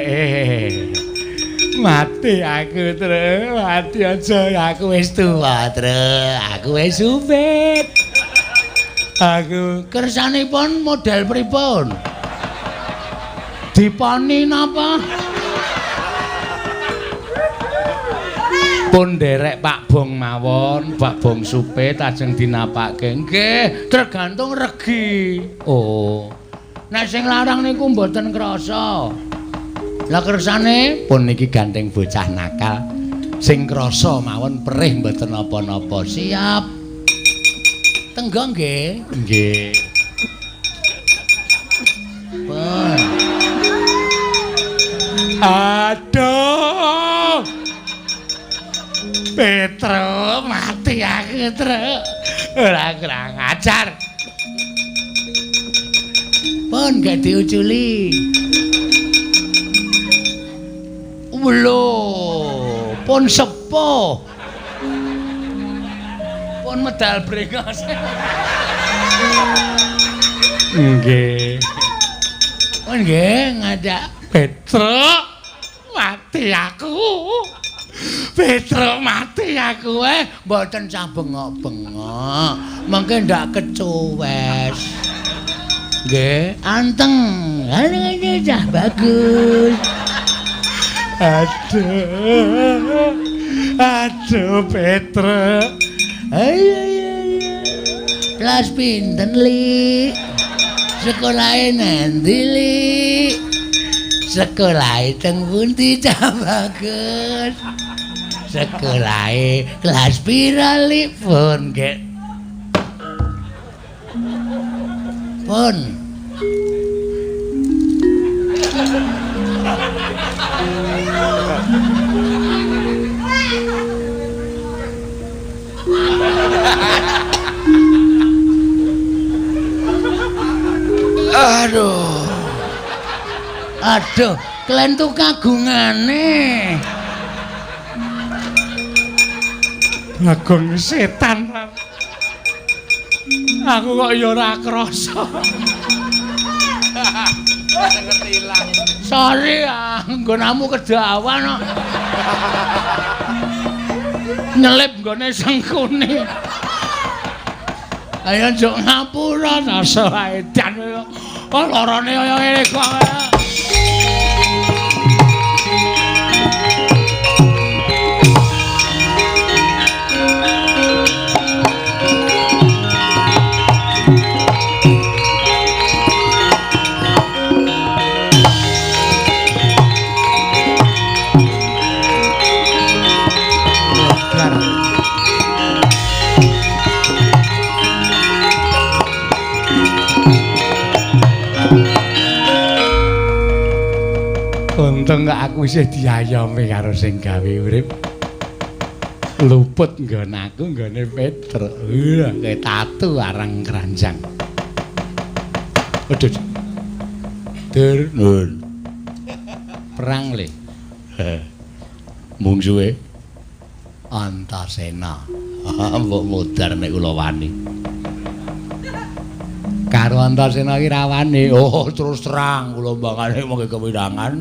mati aku, Tre. Mati aja aku wis tuwa, Tre. Aku wis supit. Aku kersanipun model pripun? Diponi napa? Pun derek Pak Bong mawon, Pak Bong supit ajeng dinapake. Nggih, tergantung regi. Oh. Nek sing larang niku mboten krasa. Lah kersane pun niki gandeng bocah nakal. Sing krasa mawon perih mboten napa-napa. Siap. Tenggo nggih? Nggih. Pun. Aduh. Petruk mati aku, Truk. Ora kurang ajar. Pun gak diuculi. Lho, pun sepo. Pun medal brengos. Nggih. Pun nggih ngadak Petruk mati aku. Petruk mati aku mboten cah bengok-bengok. Mengke ndak kecuwes. Nggih, anteng. Ana cah bagus. Aduh Petruk. Ayo. Kelas pinten, Li? Sekolahe nendi, Li? Sekolahe teng pundi cah bagus? Sekolahe kelas pira, Li? Pun nggih. Pun. Waduh, klentu kagungane. Bagong setan. Aku kok ya ora krasa. Ngerti ilang. Sorry ah, nggonamu kedawan kok. Nyelip nggone sengkune. Ayo njok ngapura rasa edan kok. Oh larane kaya ngene kok. Untung kok aku isih diayomi karo sing gawe urip. Luput nggon aku nggone Petruk. Kayak tatu arang keranjang. Aduh. Dur nun. Perang le. Mungsuhe Antasena. Mbok modar nek kula wani. Karo Antasena ki rawane. Oh, terus terang kula mbangane mengke kewirangan.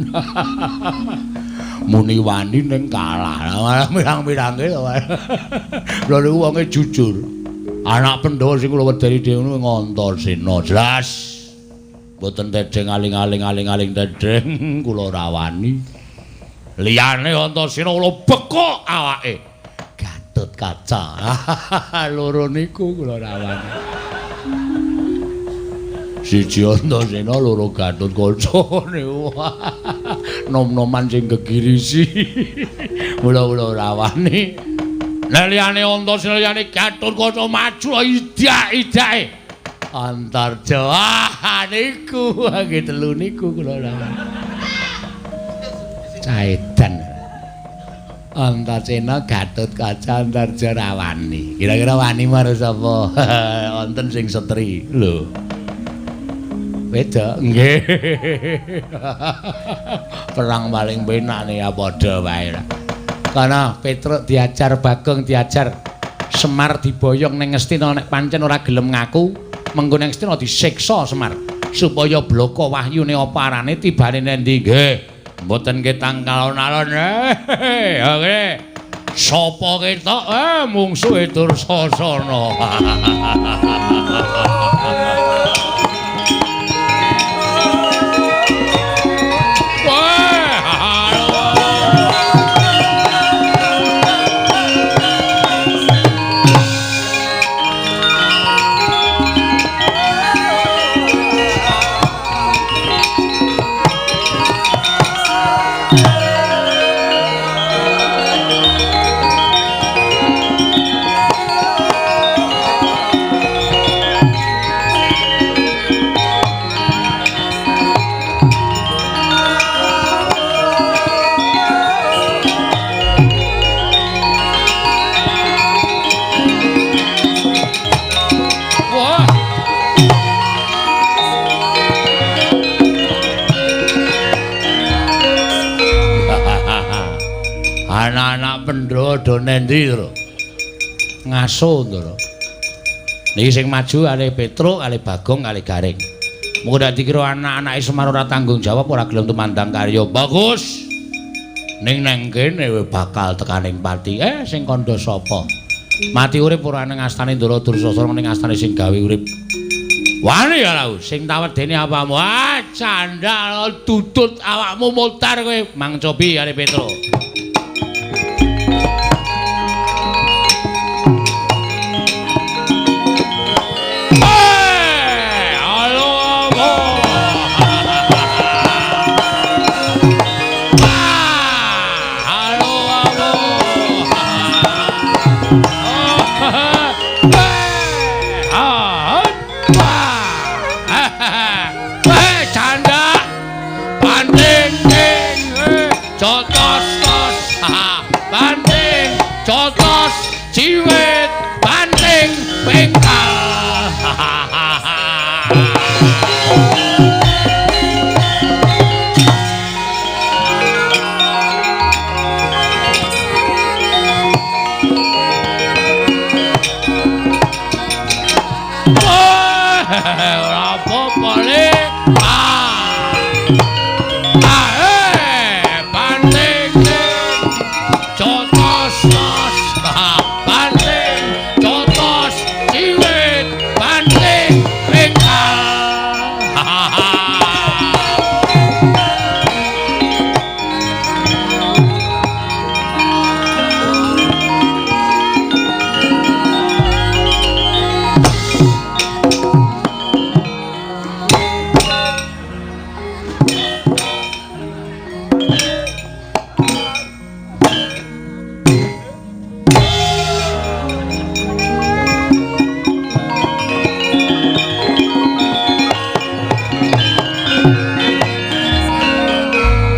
Muni wani ning kalah. Malah mirang-mirange to. Lha niku wonge jujur. Anak Pandhawa sing kula wedani dhewe niku Antasena. Jelas. Mboten tedeng aling-aling tedeng kula rawani. Liyane Antasena kula bekok awake. Gatut kaca. Loro niku kula rawani. Siji Antasena loro Gatut kaca niku. Nom-noman sing gegirisi. Mula-mula rawani. Lah liyane Antasena liyane Gatut kaca maju idak-idake. Antarja niku nggih telu niku kula rawani. Caedan. Antasena Gatut kaca Antarja rawani. Kira-kira wani marang sapa? Wonten sing setri. Lho. Beda nggih. Perang paling penak nih ya padha wae. Kana Petruk diajar, Bagong diajar, Semar diboyong ning Ngastina nek pancen ora gelem ngaku, mengko ning Ngastina disiksa Semar supaya bloko wahyune apa arane tibane nendi nggih. Mboten ketang kalon-alon. Oke. Sapa ketok mungsuhe Dursasana. Anak-anak Pandhawa do nendi to? Ngaso to. Niki sing maju kali Petruk, kali Bagong, kali Garing. Mengko dak dikira anak-anake Semar ora tanggung jawab, ora gelem tumandang karya. Bagus. Ning nang kene bakal tekaning pati. Sing kandha sapa? Mati urip ora ning astane Ndara Dursasana ning astane sing gawe urip. Wani ya lho, sing tawedeni apamu? Candal tutut awakmu mutar kowe. Mang Cobi kali Petruk. Ciwit banting pengkal.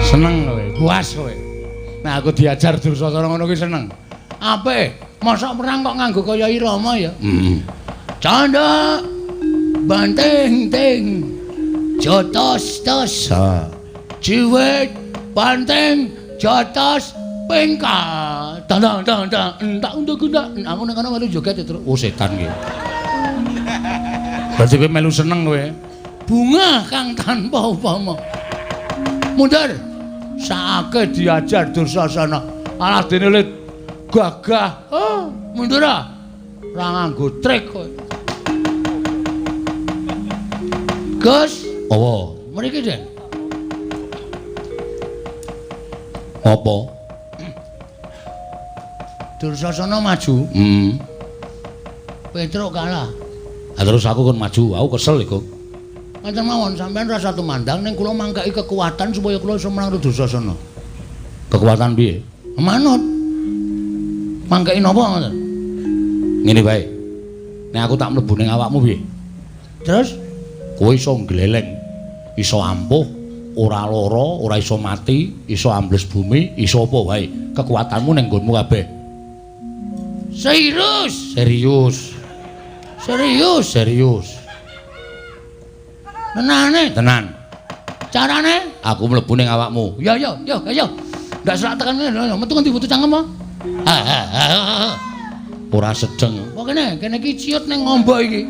Seneng kowe, puas kowe. Nah aku diajar Dursasana ngono kuwi seneng. Apik, mosok perang kok nganggo kaya irama ya. Canda banting ting jotos tos. Ciwit banting jotos pingkat. Tang entak untuk guna. Aku nang kono melu joget terus. Oh setan iki. Berarti kowe melu seneng kowe. Bunga kang tanpa upama. Mundur. Saake diajar Dursasana. Alah dene lit gagah. Mundur ah. Ora nganggo trik kowe. Gus, apa? Mriki, Den. Apa? Dursasana maju. Petruk kalah. Ah terus aku kon maju, aku kesel iku. Ngaten mawon sampean rasa tumandang ning kula mangkaki kekuatan supaya kula iso menang Dursasana. Kekuatan piye? Manut. Mangkaki napa ngoten? Ngene bae. Nek aku tak mlebu ning awakmu piye? Terus kowe iso gleleng, iso ampuh, ora lara, ora iso mati, iso ambles bumi, iso apa wae. Kekuatanmu ning nggonmu kabeh. Serius. Tenane? Tenan. Carane? Aku mlebu ning awakmu. Yo. Ndak selak tekan ngene, metu ngendi butuh cangkem apa? Ora sedeng. Kok kene iki ciut ning ngombo iki.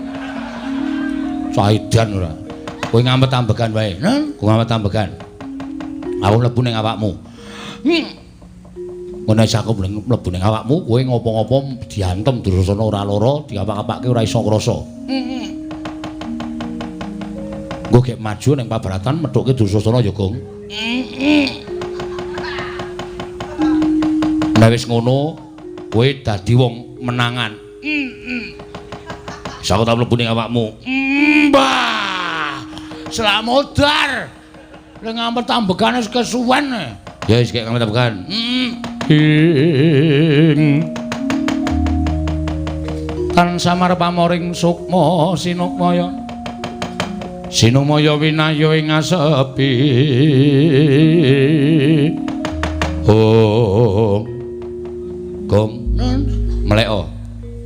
Saidan ora. Kowe ngampet ambegan wae. Kowe ngampet ambegan. Aku mlebu ning awakmu. Ngono sak aku mlebu ning awakmu, kowe ngopo-ngopo diantem Dursasana ora lara, diapak-apake ora iso krasa. Nggo gek maju ning pabaratan methuke Dursasana ya, Gong. Nek wis ngono, kowe dadi wong menangan. Sak tak mlebu ning awakmu. Mbah. Selak modar. Nek ngampet ambegan wis kesuwen. Ya wis gek ngampet ambegan. Tan samar pamoring sukma sinukmaya. Sinumaya winayu ing asepi. Gong, mleko.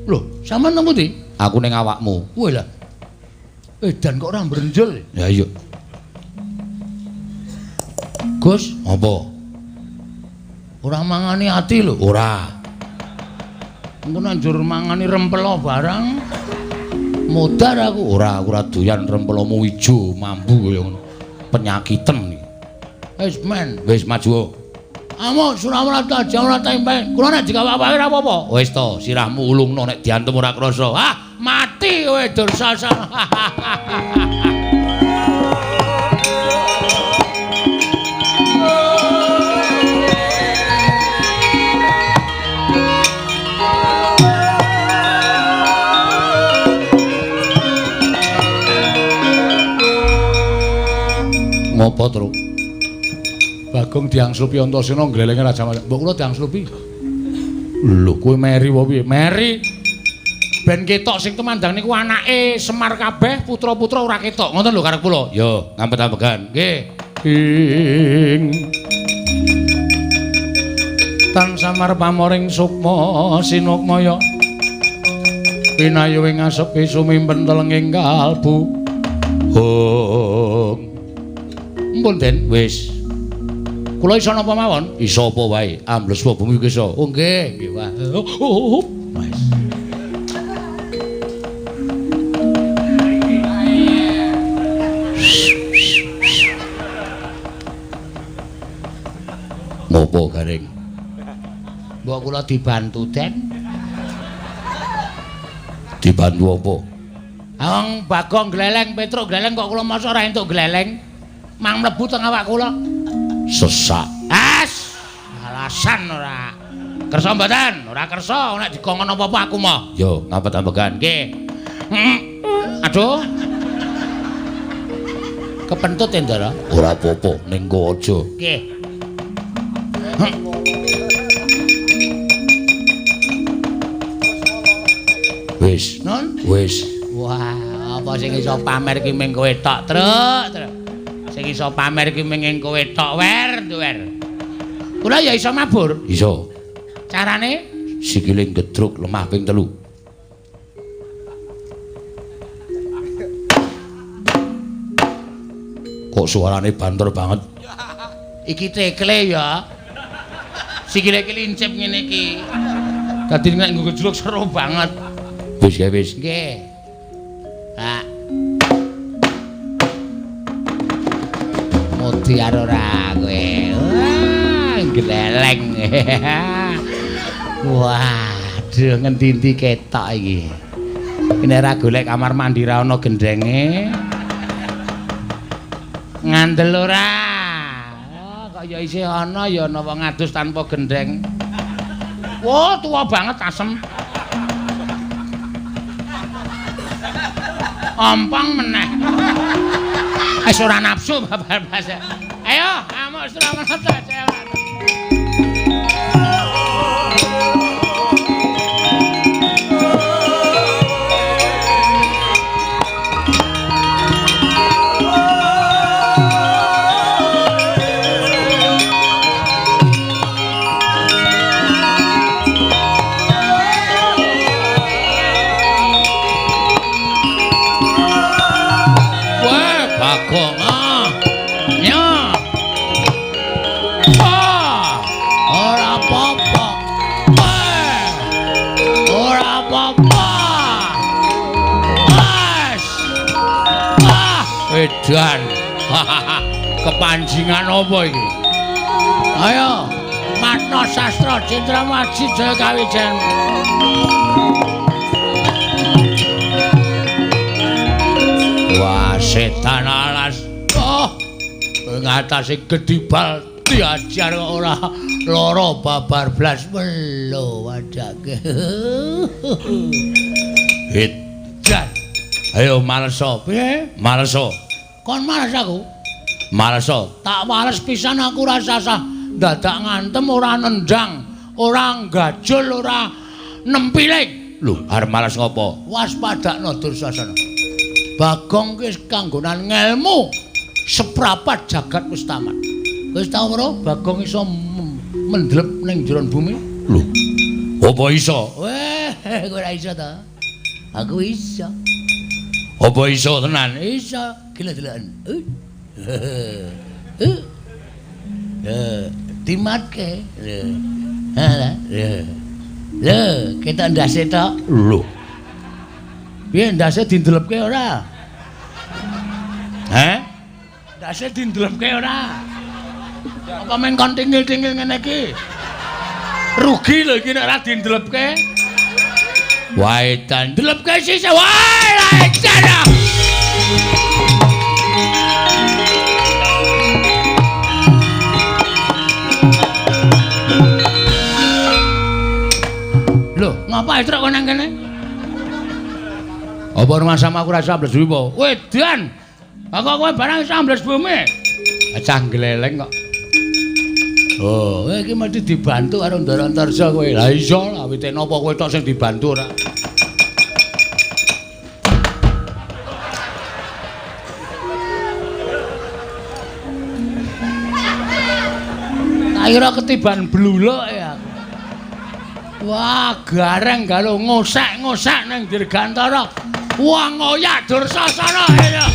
Lho, sampean nang pundi? Aku ning awakmu. Kowe lah. Edan kok ora mbrenjol. Ya iya. Gus, apa? Ora mangani ati lho. Ora. Engko nanjur mangani rempelo barang. Modar aku ora doyan rempelomu ijo mambu kaya ngono. Penyakiten iki. Wis maju. Amo Suramata ora tempe. Kula nek digawe-gawe ora apa-apa. Wis to, sirahmu ulungno nek diantem ora krasa. Mati kowe Dursasana. Ngopo, Tru? Bagong diangslupi Antasena glelenge Raja Majapahit. Mbok kula diangslupi. Lho, kowe meri wae piye? Meri. Ben ketok sing temandang niku anake Semar kabeh, putra-putra ora ketok. Ngoten lho karep kula. Ya, ngampet ambegan. Nggih. Tan samar pamoring sukma sinukmaya. Pinayu ing asepi sumimpen telenging kalbu. Mpun Den, wis. Kula iso napa mawon? Iso apa wae. Ambles wae bumi iki iso. Oh nggih, nggih wae. Wis. Ngopo Garing? Mbok kula dibantu Den. Dibantu apa? Wong Bagong gleleng, Petruk gleleng kok kula mosok ora entuk gleleng. Mang mlebu teng awak kula. Sesak. Alasan ora. Kersa mboten? Ora kersa nek dikongkon apa-apa aku mah. Yo, ngampet ambegan. Nggih. Aduh. Kepentut ya, Ndara? Ora apa-apa, ning nggo aja. Nggih. Wis. Nun? Wis. Wah, apa sing iso pamer ki mung kowe tok, Truk. Sing iso pamer ki mung kowe tok, Wer. Kula ya iso mabur. Iso. Carane Sikile gedruk lemah ping 3. Kok suarane banter banget? iki tekle ya. Sikile iki lincip ngene iki. Dadi nek nggo gejluk seru banget. Wis ya wis. Nggih. Ha. Mutiar ora kowe. Wah, gleleng. Waduh, ngendi-endi ketok iki. Nek ra golek kamar mandi ra ana gendenge. Ngandel ora. Oh, kok ya isih ana ya ana wong adus tanpa gendeng. Wah, tua banget asem. Ompong meneh. Wis ora nafsu babas. Ayo, kamu sudah menonton. Edan. Kepanjingan apa iki? Ayo, Matna Sastra Cendrawasih Jaya Kawijayan. Wah, setan alas. Oh, ngatasi gedibal diajar ora loro babar blas melo wadake. Edan. Ayo malesa. Piye? Malesa. Kon males aku? Malesa. Tak males pisan aku rasa dadak ngantem ora nendang, ora gajul, ora nempiling. Lho, arep males ngopo? Waspadakno Dursasana. Bagong wis kanggonan ngelmu seprapat jagat wis tamat. Wis tau ora Bagong iso mendlep ning jero bumi? Lho. Apa iso? Weh, kowe ora iso ta? Aku iso. Apa iso tenan? Iso, gila-gilaan. Dimatke. Lho, ketok ndase tok. Lho. Piye ndase dindelepke ora? Heh? Ndase dindelepke ora? Apa men kon tingil-tingil ngene iki? Rugi lho iki nek ora dindelepke. Wae tan ndelepke sisa wae la jana. Lho, ngapa truk nang kene? Apa rumah sama aku rasa ambles bumi po? Wedan! Aku kowe barang iso ambles bumi. Acah gleleng kok. Oh, kowe iki mesti dibantu karo Ndara Antarja kowe. Lah iya lah, wite napa kowe tok sing dibantu ora? Tak kira ketiban bluluk ya. Wah, gareng galo ngosek-ngosek ning Dirgantara. Wah, ngoyak Dursasana ya.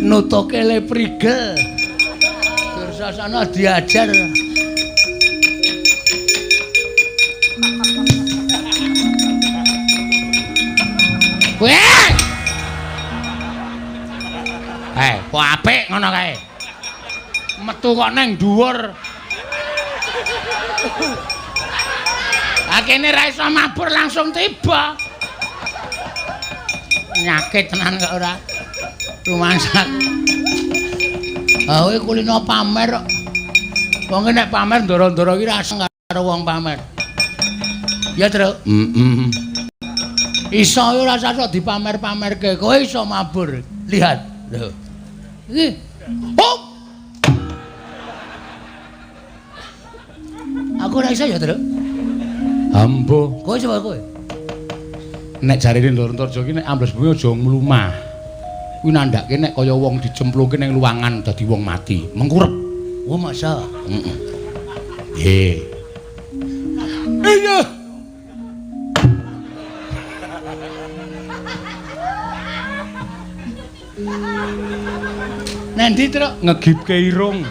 Nutuke le prigel. Dursasana diajar. Weh! Kok apik ngono kae? Metu kok neng dhuwur. Lah kene ra iso mabur langsung tiba. Nyakit tenan kok ora. Rumangsat. Ah kowe kulino pamer kok. Wong nek pamer ndoro-ndoro iki ra seneng karo wong pamer. Ya, Tru. Iso ora usah dipamer-pamerke. Kowe iso mabur. Lihat. Lho. Iki. Oh. Aku ora iso ya, Tru. Ambo. Kowe coba kowe. Nek jarine Ndorntorjo ki nek ambles bumi aja mlumah. Kuwi nandhake nek kaya wong dijemplungke ning luwangan dadi wong mati, mengkurep. Oh, masa? Nggih. Iya. Nendi, Tru? Ngegipke irung.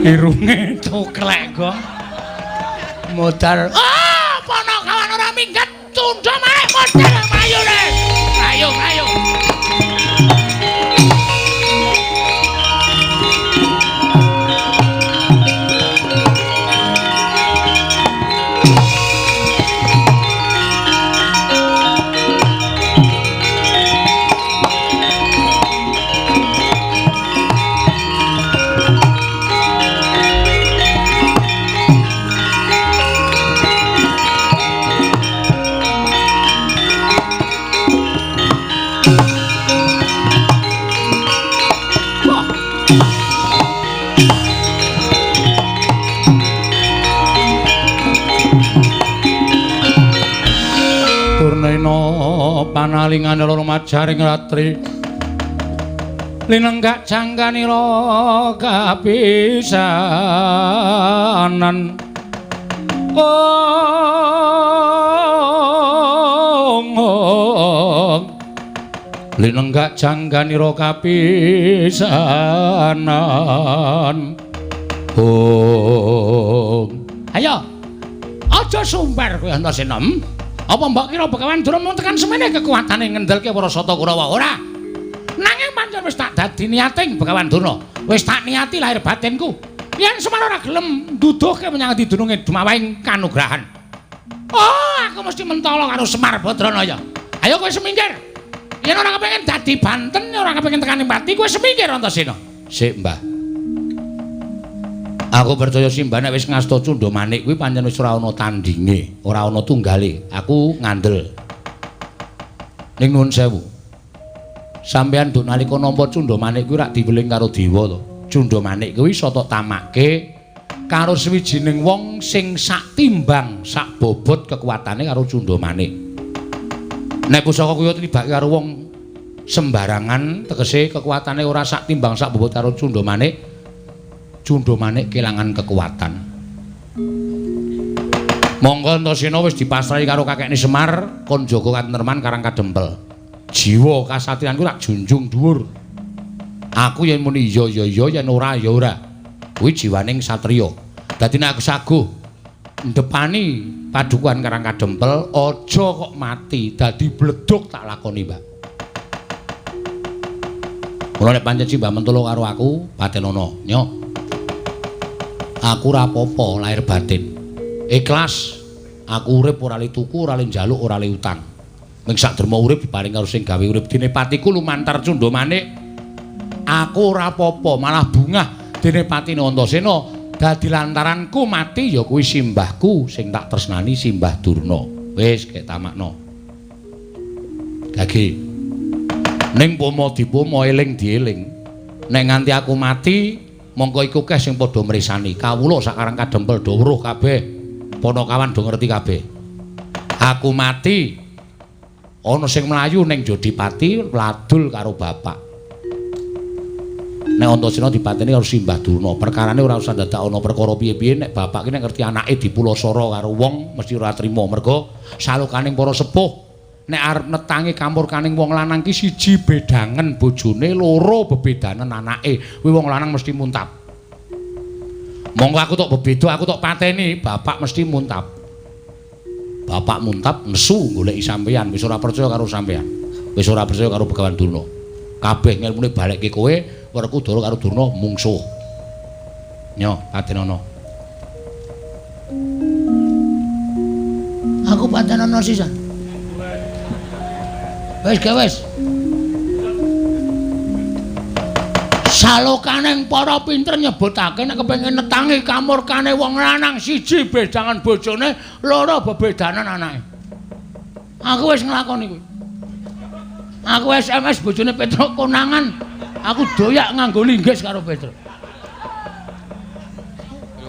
Irunge Cuklek gong. Modal. Ah, Ponokawan ora minggat. Tundha maneh modal mayune. Ayo, ayo. Panalingane loro majaring ratri linenggak jangganira kapisanan linenggak jangganira kapisanan Ayo aja sumbar kowe Antasena. Apa mbok kira Begawan Durna tekan semene kekuatane ngendelke para Sata Kurawa ora? Nanging pancen wis tak dadi niating Begawan Durna. Wis tak niati lahir batinku. Yen Semar ora gelem nduduhke menyang didununge dumawahing kanugrahan. Oh, aku mesti mentala karo Semar Badranaya. Ayo kowe semingkir. Yen ora kepengin dadi banten, ora kepengin tekani pati, kowe semingkir Antasena. Sik, Mbah. Aku percaya simbah nek wis ngasta Cundha Manik kuwi pancen wis ora ana tandinge, ora ana tunggale. Aku ngandel. Ning nuwun sewu. Sampeyan nduk nalika nampa Cundha Manik kuwi rak diweling karo dewa to. Cundha Manik kuwi iso tok tamake karo sawijining wong sing sak timbang, sak bobot kekuatane karo Cundha Manik. Nek pusaka kuwi tibake karo wong sembarangan, tegese kekuatane ora sak timbang, sak bobot karo Cundha Manik. Cundha Manik kelangan kekuatan. Monggo Antasena wis dipasrahi karo kakekne Semar kon jaga katentreman Karang Kadempel. Jiwa kasatriyanku tak junjung dhuwur. Aku yen muni iya ya iya, yen ora ya ora. Kuwi jiwaning satriya. Dadi nek aku saguh ndepani padukuhan Karang Kadempel, aja kok mati dadi bleduk tak lakoni, Mbak. Mula nek pancen Simbah mentolo karo aku, Patenana, nyok. Aku ora apa-apa lahir batin. Ikhlas. Aku urip ora le tuku, ora le njaluk, ora le utang. Ming sak derma urip diparing karo sing gawe urip dene patiku lumantar Cundha Manik. Aku ora apa-apa, malah bungah dene patine Antasena. Dadi lantaranku mati ya kuwi simbahku sing tak tresnani Simbah Durna. Wis kek tamakno. Gage. Ning pomo dipomo eling dieling. Nek nganti aku mati mongko iku keh sing padha mresani. Kawula sak Karang Kadempel do weruh kabeh. Ponokawan do ngerti kabeh. Aku mati ana sing mlayu ning Jodipati ladul karo bapak. Nek Antasena dipateni karo Simbah Durna, perkarane ora usah dadak ana perkara piye-piye nek bapak ki nek ngerti anake dipulosara karo wong mesti ora trima. Mergo salukaning para sepuh nek arep netangi kampurkaning wong lanang ki siji bedangen bojone, loro bebedanen anake. Kuwi wong lanang mesti muntap. Monggo aku tok bebeda, aku tok pateni, bapak mesti muntap. Bapak muntap nesu goleki sampeyan, wis ora percaya karo sampeyan. Wis ora percaya karo Begawan Durna. kabeh ngelmune balekke kowe, Werkudara karo Durna mungsuh. Nyo, Padenana. Aku Padenana sisan. Wis ge wis. Salokaning para pinter nyebutake nek kepengin netangi kamurkane wong lanang siji bedangan bojone, loro bebedanan anake. Aku wis nglakoni kuwi. Aku SMS bojone Petruk konangan. Aku doyak nganggo linggis karo Petruk.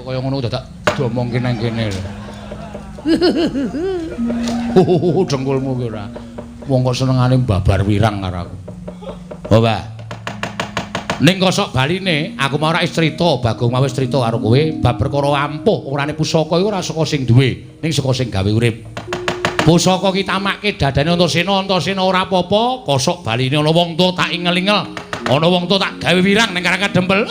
Kaya ngono dadak diomongke nang kene. Dengkulmu ki ora. Wong kok senengane mbabar wirang karo aku. Oh, Mbah. Ning kosok baline aku mau ora wis crita, Bagong mau wis crita karo kowe bab perkara ampuh urane pusaka iku ora saka sing duwe, ning saka sing gawe urip. Pusaka ki tamake dadane Antasena ora apa-apa, kosok baline ana wong tuwa tak ingel-ingel, ana wong tuwa tak gawe wirang ning karangka dempel.